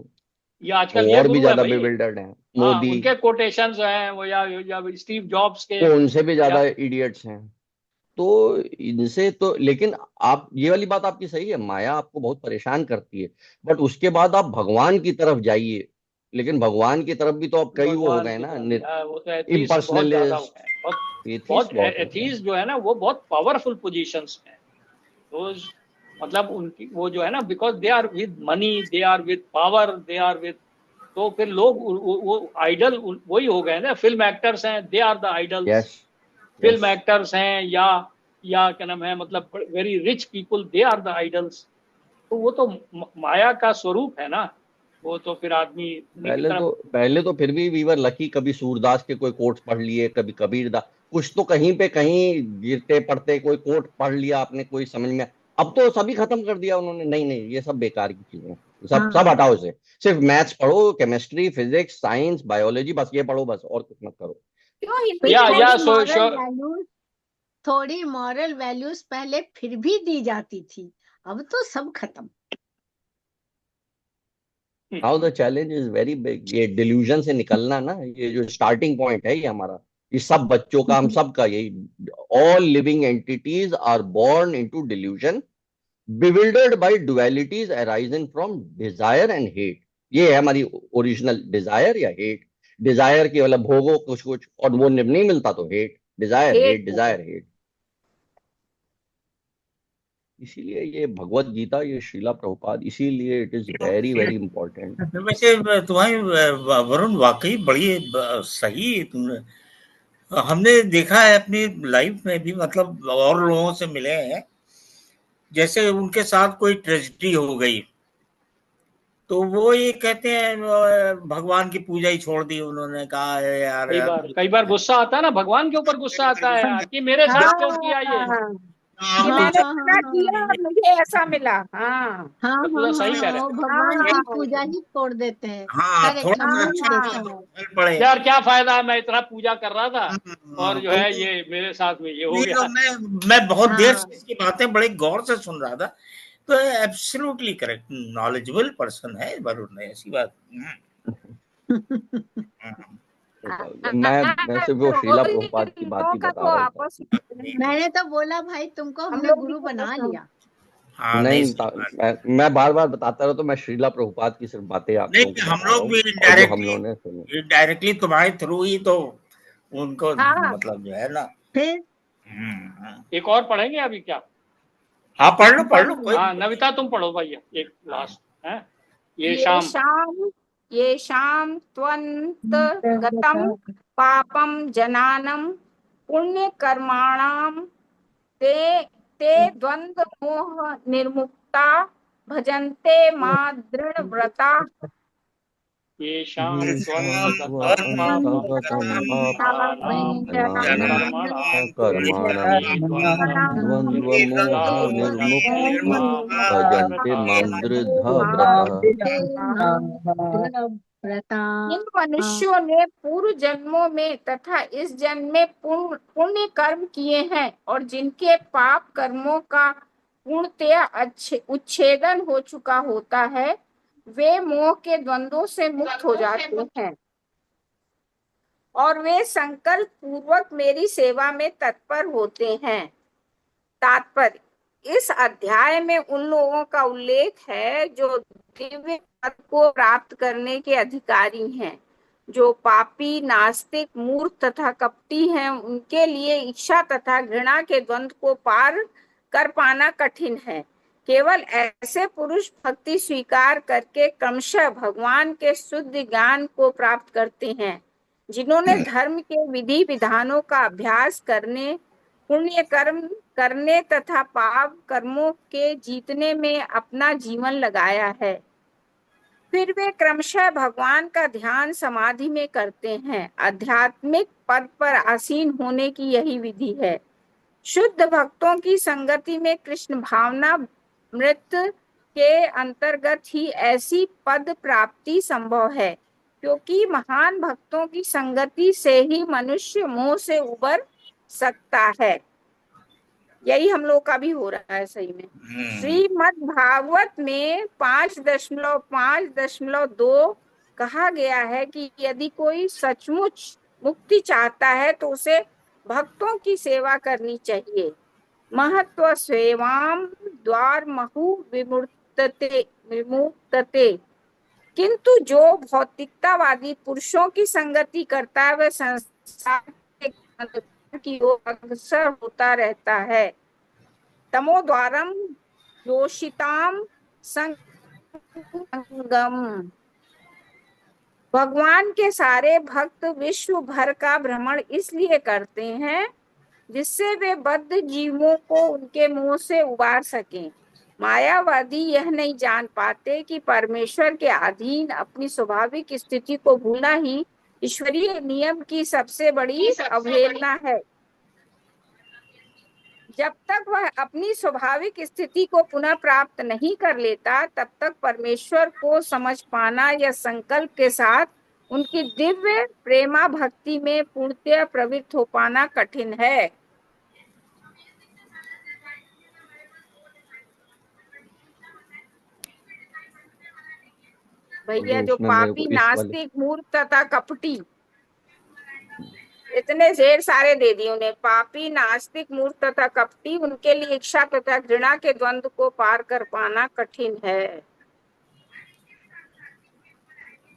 ये आजकल वो ये और भी गुरु है ज्यादा भाई। बिविल्डर्ड हैं। हाँ, मोदी, उनके कोटेशंस हैं वो, या स्टीव जॉब्स के, वो उनसे भी या ज्यादा इडियट्स हैं। तो इनसे तो, लेकिन आप ये वाली बात आपकी सही है, माया आपको बहुत परेशान करती है, बट उसके बाद आप भगवान की तरफ जाइए। लेकिन भगवान की तरफ भी तो अब कई वो हो भगवान गए की ना, तरफ वो तो एथीस्ट बहुत ज्यादा हो इम्पर्सनलिस्ट, गए हैं, बहुत एथिस्ट बहुत बहुत हो गए हैं। एथीस्ट जो है ना, वो बहुत पावरफुल पोजीशंस में है। तो मतलब उनकी वो जो है ना, because they are with money, they are with power, they are with, तो फिर लोग वो आइडल वही हो गए ना। फिल्म एक्टर्स हैं, they are the idols. Yes, film yes. Actors हैं, या क्या नाम है, मतलब very rich people, they are the idols. तो वो तो माया का स्वरूप है ना। वो तो फिर आदमी उन्हीं की तरफ। पहले तो फिर भी वीवर लकी, कभी सूरदास के कोई कोट्स पढ़ लिए, कभी कबीरदास, कुछ तो कहीं पे कहीं गिरते पड़ते कोई कोट पढ़ लिया आपने, कोई समझ में। अब तो सभी खत्म कर दिया उन्होंने, नहीं नहीं ये सब बेकार की चीजें हैं, सब सब हाँ, हटाओ इसे। सिर्फ मैथ्स पढ़ो, केमिस्ट्री, फिजिक्स, साइंस, बायोलॉजी, बस ये पढ़ो, बस और कुछ मत करो। क्यों हिंदी फिर में या थोड़ी नहीं? सो मॉरल वैल्यूज, थोड़ी मॉरल वैल्यूज पहले फिर भी दी जाती थी, अब तो सब खत्म। Now the challenge is very big, ये डिल्यूजन से निकलना ना, ये जो स्टार्टिंग पॉइंट है ये हमारा, ये सब बच्चों का, हम सब का यही, all living entities are born into delusion, bewildered by dualities arising from desire and hate। ये है हमारी ओरिजिनल डिजायर या हेट। डिजायर की मतलब भोगो कुछ कुछ, और वो नहीं मिलता तो hate, desire hate hate, desire hate. इसीलिए ये भगवत गीता, ये श्रीला प्रभुपाद, इसीलिए it is very very important. वैसे तुम्हारी वरुण वाकई बड़ी सही तुमने, हमने देखा है अपनी लाइफ में भी, मतलब और लोगों से मिले हैं, जैसे उनके साथ कोई ट्रेजेडी हो गई तो वो ये कहते हैं भगवान की पूजा ही छोड़ दी उन्होंने, कहा है यार कई बार गुस्सा आता है ना, भगवान के ऊपर गुस्सा आता है कि मेरे साथ क्यों किया ये। हाँ, कि हाँ मैंने हाँ पूरा हाँ किया और मुझे ऐसा मिला। हाँ हाँ तो हाँ पूरा हाँ सही कह हाँ, रहे वो थे। भगवान की हाँ पूजा ही छोड़ देते हैं। हाँ, करेक्ट, थोड़ा हमने सा भी हाँ देखा है। फल पड़े। यार क्या फायदा, मैं इतना पूजा कर रहा था और जो तो है ये मेरे साथ में ये हो नहीं, तो गया। मैं बहुत देर हाँ से इसकी बातें बड़े गौर से सुन रहा था, तो एब्सोल्युटली करेक्ट, नॉलेजेबल पर्सन है वरुण ने, ऐसी बात। मैं सिर्फ वो श्रीला वही प्रभुपाद की बात लोगों ही का बता तो रहा था। आपस में मैंने तो बोला भाई तुमको हम हमने लोग भी गुरु तो बना लिया। हाँ, नहीं नहीं सही बात। मैं बार बार बताता रहा, तो मैं श्रीला प्रभुपाद की सिर्फ बातें आप लोगों नहीं, को हम बता रहा लोग हूँ, भी और जो हम लोगों ने सुनी। इनडायरेक्टली तुम्हारे थ्रू ही तो उनको हाँ मतलब जो है ना। फिर एक और पढ़ेंगे अभी क्या? हाँ, पढ़ लो कोई। हाँ नविता तुम पढ़ो भाई, एक लास्ट है। ये ये शाम शाम ये शाम त्वन्त गतम पापम जनानम पुण्य कर्माणाम ते ते द्वंद्व मोह निर्मुक्ता भजन्ते मां दृढ़ व्रता। ये शाम ये त्वन्त गतम शांतवतम पापानां पापानां कर्माणां कर्मणां ते द्वन्द्व द्वंद्व मोह निर्मुक्ता निर्मुक्ता भजन्ते भजन्ते मां मां दृढ़ व्रता। दृढव्रता। इन मनुष्यों ने पूर्व जन्मों में तथा इस जन्म में पुण्य कर्म किए हैं, और जिनके पाप कर्मों का पूर्णतया उच्छेदन हो चुका होता है, वे मोह के द्वंद्वों से मुक्त हो जाते हैं और वे संकल्प पूर्वक मेरी सेवा में तत्पर होते हैं। तात्पर्य, इस अध्याय में उन लोगों का उल्लेख है जो दिव्य पद को प्राप्त करने के अधिकारी हैं। जो पापी, नास्तिक, मूर्ख तथा कपटी हैं, उनके लिए इच्छा तथा घृणा के द्वंद्व को पार कर पाना कठिन है। केवल ऐसे पुरुष भक्ति स्वीकार करके क्रमशः भगवान के शुद्ध ज्ञान को प्राप्त करते हैं, जिन्होंने धर्म के विधि विधानों का अभ्यास करने, पुण्य कर्म करने तथा पाप कर्मों के जीतने में अपना जीवन लगाया है। फिर वे क्रमशः भगवान का ध्यान समाधि में करते हैं। आध्यात्मिक पद पर आसीन होने की यही विधि है। शुद्ध भक्तों की संगति में कृष्ण भावना मृत के अंतर्गत ही ऐसी पद प्राप्ति संभव है, क्योंकि महान भक्तों की संगति से ही मनुष्य मोह से उबर सकता है। यही हम लोग का भी हो रहा है सही में। श्रीमद् भागवत में 5.5.2 कहा गया है कि यदि कोई सचमुच मुक्ति चाहता है तो उसे भक्तों की सेवा करनी चाहिए। महत्व सेवाम द्वार महु विमुक्तते। किंतु जो भौतिकतावादी पुरुषों की संगति करता है वह संसार की ओर अग्रसर होता रहता है। तमो द्वारम योषिताम संगम। भगवान के सारे भक्त विश्व भर का भ्रमण इसलिए करते हैं जिससे वे बद्ध जीवों को उनके मुंह से उबार सकें। मायावादी यह नहीं जान पाते कि परमेश्वर के अधीन अपनी स्वाभाविक स्थिति को भूलना ही ईश्वरीय नियम की सबसे बड़ी अवहेलना है। जब तक वह अपनी स्वाभाविक स्थिति को पुनः प्राप्त नहीं कर लेता तब तक परमेश्वर को समझ पाना या संकल्प के साथ उनकी दिव्य प्रेमा भक्ति में पूर्णतः प्रवृत्त हो पाना कठिन है। भैया जो पापी नास्तिक मूर्ख तथा कपटी, इतने ढेर सारे दे दिए उन्हें। पापी नास्तिक मूर्ख तथा कपटी, उनके लिए इच्छा तथा घृणा के द्वंद्व को पार कर पाना कठिन है।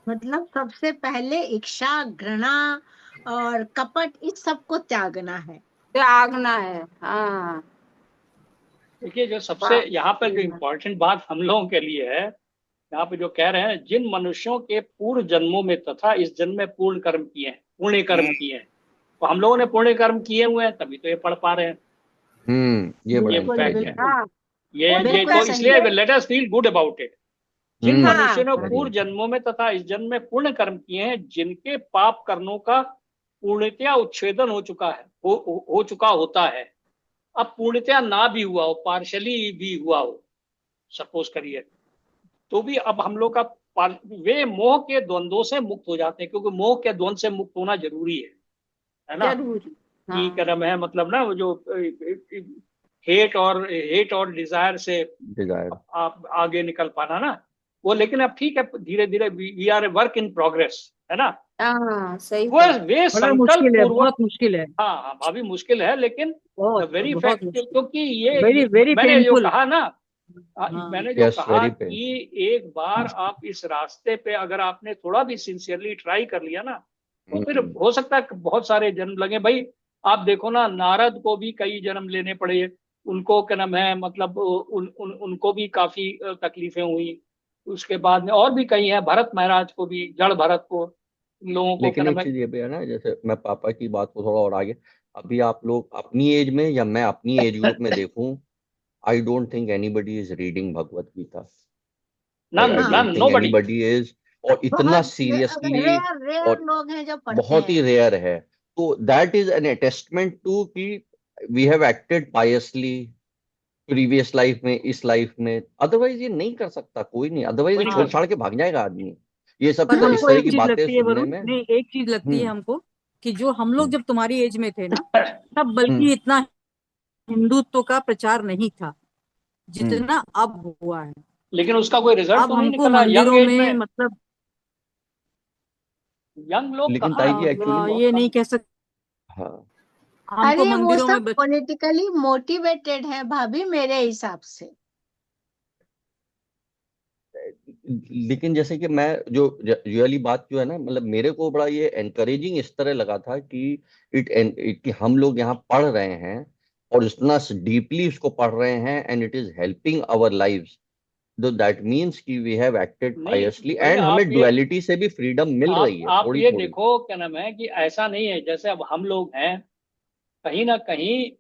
मतलब सबसे पहले इच्छा, घृणा और कपट इस सब को त्यागना है। हाँ देखिए, जो सबसे यहाँ पर जो इम्पोर्टेंट बात हम लोगों के लिए है, यहाँ पे जो कह रहे हैं, जिन मनुष्यों के पूर्व जन्मों में तथा इस जन्म में पूर्ण कर्म किए हैं, पुण्य कर्म किए हैं, तो हम लोगों ने पुण्य कर्म किए हुए हैं तभी तो ये पढ़ पा रहे हैं। ये बड़ा फैक्ट है। हाँ ये तो इसलिए let us feel good about it. जिन मनुष्यों ने पूर्व जन्मों में तथा इस जन्म में पुण्य कर्म किए हैं, जिनके पाप कर्मों का पूर्णतया उच्छेदन हो चुका है, हो चुका होता है। अब पूर्णतया ना भी हुआ हो, पार्शली भी हुआ हो, सपोज करिए, तो भी अब हम लोग का वे मोह के द्वंद्वों से मुक्त हो जाते हैं, क्योंकि मोह के द्वंद्व से मुक्त होना जरूरी है ना। की कर्म है, मतलब ना वो जो हेट और डिजायर से आप आगे निकल पाना ना वो। लेकिन अब ठीक है, धीरे धीरे we are a work in progress, है ना। सही वो वे संकल्प बहुत मुश्किल है। हाँ अभी मुश्किल है, लेकिन वेरी फैक्ट, क्योंकि ये मैंने जो कहा ना, मैंने जो कहा कि एक बार आप इस रास्ते पे अगर आपने थोड़ा भी सिंसियरली ट्राई कर लिया ना, तो फिर हो सकता है बहुत सारे जन्म लगे। भाई आप देखो ना, नारद को भी कई जन्म लेने पड़े, उनको क्या नाम है, मतलब उनको भी काफी तकलीफें हुई। उसके बाद में और भी कई हैं, भरत महाराज को भी, जड़ भरत को, लोगों को। लेकिन एक चीज ये भी है ना, जैसे मैं पापा की बात को थोड़ा और आगे, अभी आप लोग अपनी एज में या मैं अपनी एज ग्रुप में देखूं, I don't think anybody is reading Bhagavad Gita. Nobody is, और इतना सीरियसली, रेयर लोग हैं जो पढ़ते हैं, बहुत ही रेयर है। तो that is an attestment to कि we have acted piously previous life में, इस लाइफ में। अदरवाइज ये नहीं कर सकता कोई नहीं, अदरवाइज छोड़ छाड़ के भाग जाएगा आदमी। ये सब इस तरह की बातें सुनने में नहीं, एक चीज लगती है हमको कि जो हम लोग जब तुम्हारी एज में थे ना, तब बल्कि इतना हिंदुत्व का प्रचार नहीं था जितना अब हुआ है। लेकिन उसका कोई रिजल्ट अब तो नहीं हमको निकला मंदिरों में, मतलब यंग लोग लेकिन ताई जी एक्चुअली ये नहीं कह सकते। अरे वो सब पॉलिटिकली मोटिवेटेड है भाभी, मेरे हिसाब से। लेकिन जैसे कि मैं जो वाली बात जो है ना, मतलब मेरे को बड़ा ये एनकरेजिंग इस तरह लगा था कि कि हम लोग यहाँ पढ़ रहे हैं और इतना डीपली उसको पढ़ रहे हैं, and it is helping our lives. That means कि we have acted piously, and हमें डुअलिटी से भी फ्रीडम मिल रही है। आप ये देखो क्या नाम है कि ऐसा नहीं है जैसे अब हम लोग हैं, कहीं ना कहीं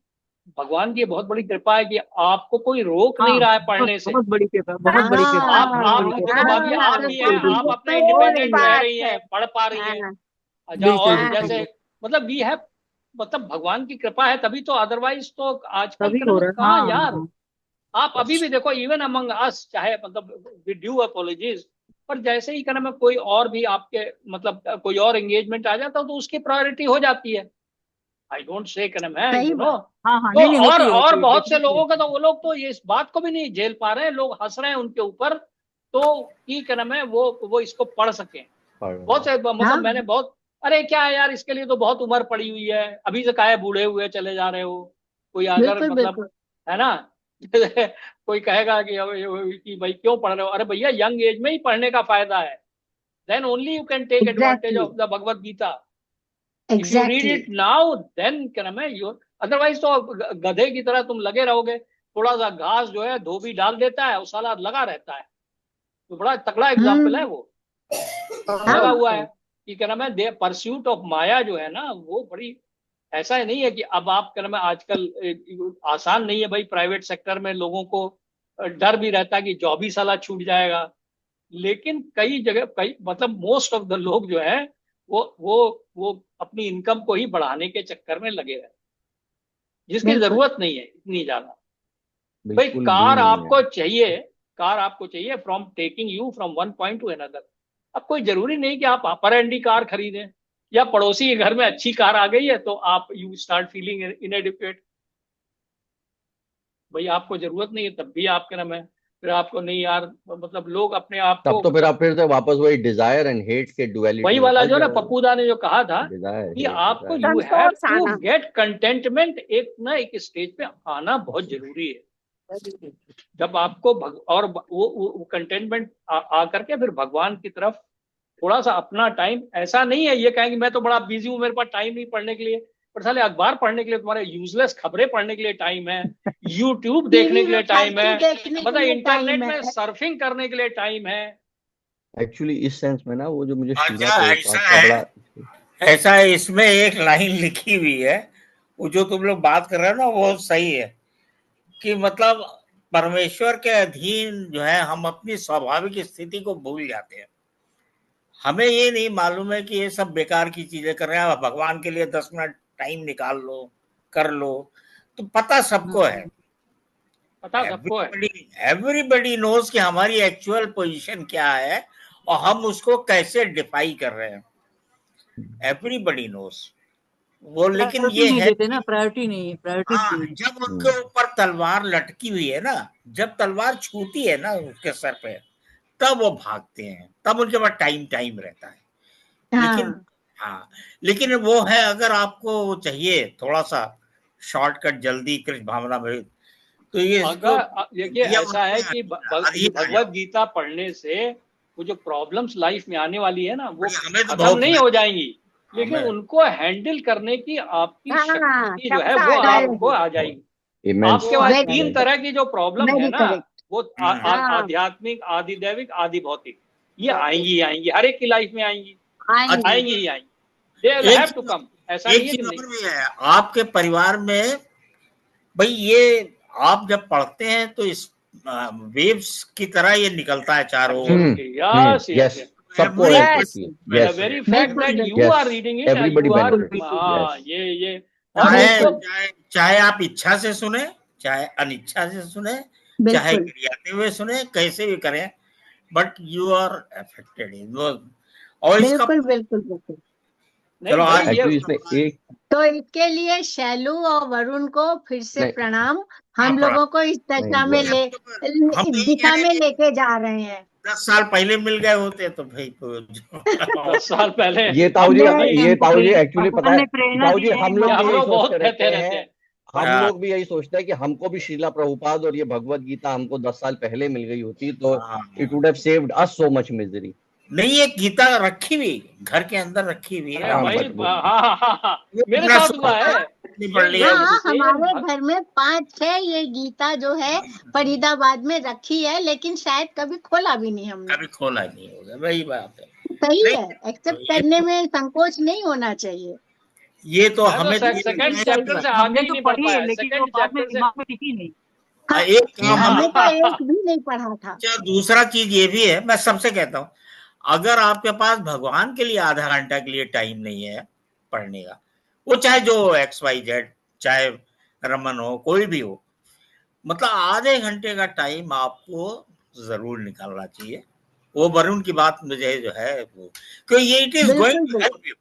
भगवान की बहुत बड़ी कृपा है कि आपको कोई रोक नहीं रहा है पढ़ने से। बहुत बड़ी कृपा, बहुत बड़ी कृपा, आप बहुत बड़ी देखो कृपा। भाभी, आप भी हैं, बिल्कुल, आप अपने और इंडिपेंडेंट रह बात रही है। हैं, पढ़ पा रही हैं। अच्छा, बिल्कुल और बिल्कुल जैसे मतलब वी है, मतलब भगवान की कृपा है तभी तो, अदरवाइज तो आजकल तभी के हो ना रहा है। कहाँ हाँ यार। हाँ, आप अभी भी देखो, इवन अमंग अस, चाहे मतलब विद ड्यू अपॉलॉजीज, पर जैसे ही कहना मैं कोई और भी आपके मतलब कोई और एंगेजमेंट आ जाता तो उसकी प्रायोरिटी हो जाती है। आई डोंट से कहना मैं सही यू नो। बात। हाँ हाँ, तो नहीं नहीं, और होती है बहुत से डेफिनेटली लोगों का होती तो वो लोग तो ये इस बात को भी नहीं झेल पा रहे हैं, लोग हंस रहे हैं उनके ऊपर, तो कि क्या नाम है वो इसको पढ़ सकें। बहुत से मतलब हाँ मैंने बहुत, अरे क्या है यार, इसके लिए तो बहुत उम्र पड़ी हुई है, अभी से काहे बूढ़े हुए चले जा रहे हो। कोई अगर बिल्कुल मतलब, बिल्कुल। है ना कोई कहेगा कि भाई क्यों पढ़ रहे हो, अरे भैया यंग एज में ही पढ़ने का फायदा है। Then only you can take advantage exactly of the Bhagavad Gita. If you read exactly. It now then क्या नाम है यू, अदरवाइज तो गधे की तरह तुम लगे रहोगे। थोड़ा सा घास जो है धोबी डाल देता है, वो साला लगा रहता है। तो बड़ा तगड़ा एग्जाम्पल है वो, लगा हाँ हुआ है कि क्या नाम है दे परस्यूट ऑफ माया जो है ना, वो बड़ी, ऐसा ही नहीं है कि अब आप क्या नाम है आजकल आसान नहीं है भाई, प्राइवेट सेक्टर में लोगों को डर भी रहता है कि जॉब ही साला छूट जाएगा। लेकिन कई जगह, कई मतलब मोस्ट ऑफ द लोग जो है वो अपनी इनकम को ही बढ़ाने के चक्कर में लगे रहते हैं, जिसकी बिल्कुल। जरूरत नहीं है इतनी ज्यादा। भाई बिल्कुल भी कार नहीं है। आपको चाहिए, कार आपको चाहिए from taking you from one point two another. अब कोई जरूरी नहीं कि आप अपर एंडी कार खरीदें, या पड़ोसी के घर में अच्छी कार आ गई है तो आप यू स्टार्ट फीलिंग इनएडिक्वेट। भाई आपको जरूरत नहीं है तब भी आपके नाम है, फिर आपको नहीं यार, मतलब लोग अपने आप तब को तो फिर मतलब, आप फिर से वापस वही डिजायर एंड हेट के वही डुअलिटी में वाला फंस जो ना जाओगे। पप्पू दा ने जो कहा था डिजायर कि हेट आपको डिजायर यू हैव संतोष टू आना। गेट कंटेंटमेंट, एक ना एक स्टेज पे आना बहुत जरूरी है। जब आपको और वो कंटेनमेंट आ करके फिर भगवान की तरफ थोड़ा सा अपना टाइम, ऐसा नहीं है ये कहेंगे मैं तो बड़ा बिजी हूं, मेरे पास टाइम नहीं पढ़ने के लिए, पर साले अखबार पढ़ने के लिए तुम्हारे यूजलेस खबरें पढ़ने के लिए टाइम है, यूट्यूब देखने टीवी के में लिए टाइम है, फालतू देखने के मतलब लिए टाइम इंटरनेट में है। सर्फिंग करने के लिए टाइम है। एक्चुअली इस सेंस में ना, वो जो मुझे शीला अच्छा प्रभुपाद ऐसा का है, बड़ा ऐसा है, इसमें एक लाइन लिखी हुई है, वो जो तुम लोग बात कर रहे हो ना वो सही है, कि मतलब परमेश्वर के अधीन जो है हम अपनी स्वाभाविक स्थिति को भूल जाते हैं। हमें ये नहीं मालूम है कि ये सब बेकार की चीजें कर रहे हैं, भगवान के लिए 10 मिनट टाइम निकाल लो, कर लो, तो पता सबको है। पता सबको है। एवरीबडी एवरीबडी नोज कि हमारी एक्चुअल पोजीशन क्या है और हम उसको कैसे डिफाई कर रहे हैं। एवरीबडी नोज वो, लेकिन प्रायोरिटी ये नहीं है देते ना, कि प्रायोरिटी नहीं है, प्रायोरिटी हाँ, नहीं है। जब उनके ऊपर तलवार लटकी हुई है ना, जब तलवार छूती है ना उसके सर पे, तब वो भागते हैं, तब उनके पास टाइम रहता है। लेकिन हाँ हाँ, लेकिन वो है, अगर आपको चाहिए थोड़ा सा शॉर्टकट जल्दी कृष्ण भावना में, तो ये इसको अगर देखिए दिया ऐसा है कि अधीन आ भगवत जाओ। गीता पढ़ने से वो जो प्रॉब्लम्स लाइफ में आने वाली है ना, वो हमें तो खत्म बहुत नहीं हो जाएंगी, लेकिन हमें उनको हैंडल करने की आपकी हाँ, शक्ति जो है क्षमता वो आ आपको जाएगी। आ जाएगी। इमेंस आपके वो आ पास वेरी तीन जाएगी। तरह की जो प्रॉब्लम है वेरी ना, करेक्ट। वो हाँ, आध्यात्मिक, आदि दैविक, आदि भौतिक, ये आएंगी ही आएंगी, हर एक की लाइफ में आएंगी, आएंगी। आएंगी ही आएंगी। दे विल एक हैव टू चीज कम, ऐसा नहीं एक है कि चीज नहीं। और भी है आपके परिवार में, भाई ये आप जब पढ़ते हैं तो इस वेव्स की तरह ये निकलता है चारों ओर। Absolutely, yes yes yes, yes. सबको एवरी अरेस्ट यस, करती है। द यस वेरी फैक्ट बिल्कुल दैट बिल्कुल। You yes, are reading it, everybody you are, बिल्कुल बेनिफिट। बिल्कुल। हाँ यस, ये और चाहे उसको, बिल्कुल चाहे आप इच्छा से सुने, चाहे अनिच्छा से सुने, चाहे बिल्कुल गिरियाते हुए सुने, कैसे भी करें, but you are affected in वो। और इसका बिल्कुल बिल्कुल बिल्कुल। नहीं चलो भाई आज ये, एक्चुअली इसमें एक तो इसके लिए शैलू और वरुण को फिर से नहीं प्रणाम। हाँ, हम पढ़ा लोगों को इस नहीं दशा में वो हम तो यही कह दिशा रहे में हैं कि लेके जा रहे हैं। 10 साल पहले मिल गए होते तो भाई तो 10 साल पहले ये ताऊ जी, भाभी, ये हमको ताऊ जी प्रेरणा, एक्चुअली पता भगवान है, ने प्रेरणा ताऊ दी जी है, हम ये लोग भगवान भी हम यही लोग बहुत सोचते रहते कहते रहते हैं, हैं। हम हाँ, लोग भी यही सोचते हैं कि हमको भी शीला प्रभुपाद और ये भगवत गीता हमको 10 साल पहले मिल गई होती तो हाँ, it would have saved us so much misery. नहीं ये गीता रखी हुई घर के अंदर रखी हुई है अरे हाँ भाई, बट हाँ हाँ हाँ हाँ, वो मेरे इतना साथ सुख हुआ है। इतनी पढ़ लिया ये हाँ सेम हमारे घर में 5-6 ये गीता जो है फरीदाबाद में रखी है, लेकिन शायद कभी खोला भी नहीं हमने। कभी खोला नहीं होगा, वही बात है। सही नहीं है, एक्सेप्ट ये करने में संकोच नहीं होना चाहिए। ये तो मैं हमें तो सेकंड चैप्टर से आगे हमने ही तो नहीं पढ़ पढ़ी है, पाया। लेकिन वो सेकंड बाद में चैप्टर से दिमाग में टिकी नहीं। हाँ, एक काम हमने हमें तो एक भी नहीं पढ़ा था। अच्छा, दूसरा चीज ये भी है, मैं सबसे कहता हूँ, अगर आपके पास भगवान के लिए आधा घंटा के लिए टाइम नहीं है पढ़ने का, वो चाहे जो XYZ, चाहे रमन हो, कोई भी हो, मतलब आधे घंटे का टाइम आपको जरूर निकालना चाहिए। वो वरुण की बात मुझे जो है वो, क्योंकि ये इट इज गोइंग बिल्कुल टू बिल्कुल help you,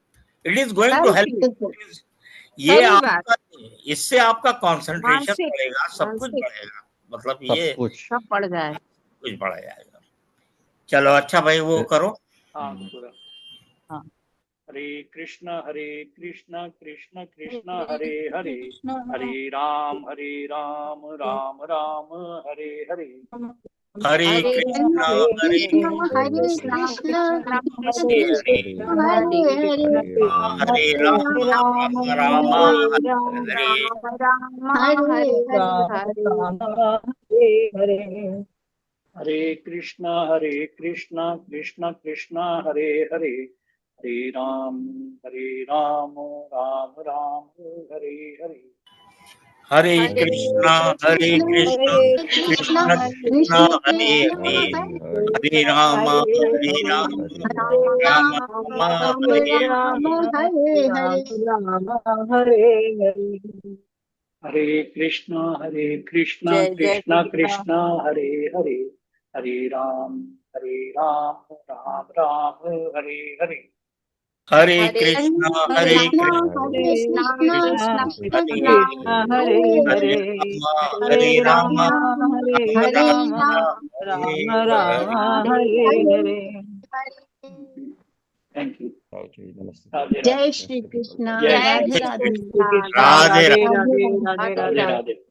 it is going to help बिल्कुल यू। ये सही बात। आपका, इससे आपका कंसंट्रेशन मानसिक बढ़ेगा, सब कुछ मानसिक बढ़ेगा, मतलब सब ये कुछ। सब पड़ जाए। कुछ बढ़ जाएगा। चलो अच्छा भाई, वो करो। हाँ पूरा। हाँ। हरे कृष्णा कृष्ण कृष्ण हरे हरे, कृष्ण हरे राम राम राम हरे हरे। हरे हरे कृष्णा हरे हरे कृष्ण हरे हरे राम कृष्ण कृष्ण हरे हरे, कृष्ण हरे हरे हरे, हरे राम हरे राम राम राम हरे। राम हरे हरे हरे। हरे। हरे हरे। हरे कृष्णा कृष्ण कृष्ण हरे हरे, हरे राम राम राम हरे हरे। हरे हरे कृष्णा कृष्ण कृष्ण कृष्ण कृष्ण कृष्ण कृष्ण हरे कृष्ण हरे, हरे, हरे राम राम राम राम राम राम हरे राम हरे। हरे राम हरे। राम हरे हरे। हरे कृष्णा जय जय Krishna Krishna. Krishna Hare Hare, Hare Ram Ram Hare Hare. Hare Hare Krishna Hare Krishna Krishna Hare Hare Krishna Krishna Krishna Krishna Krishna Krishna Krishna Hare Hare Hare Hare, Hare Hare Hare Ram Ram Ram Ram Hare Ram Hare Hare Ram, Ram Ram Hare Ram Ram Ram Hare. Hare Hare Hare Hare. Hare. Thank you. Okay, namaste. Radhe जय राधे। श्री कृष्ण। जय जय राधे श्री श्री राधे। श्री कृष्ण। कृष्ण, राधे राधे राधे। राधे राधे राधे। राधे राधे राधे राधे। राधे। राधे।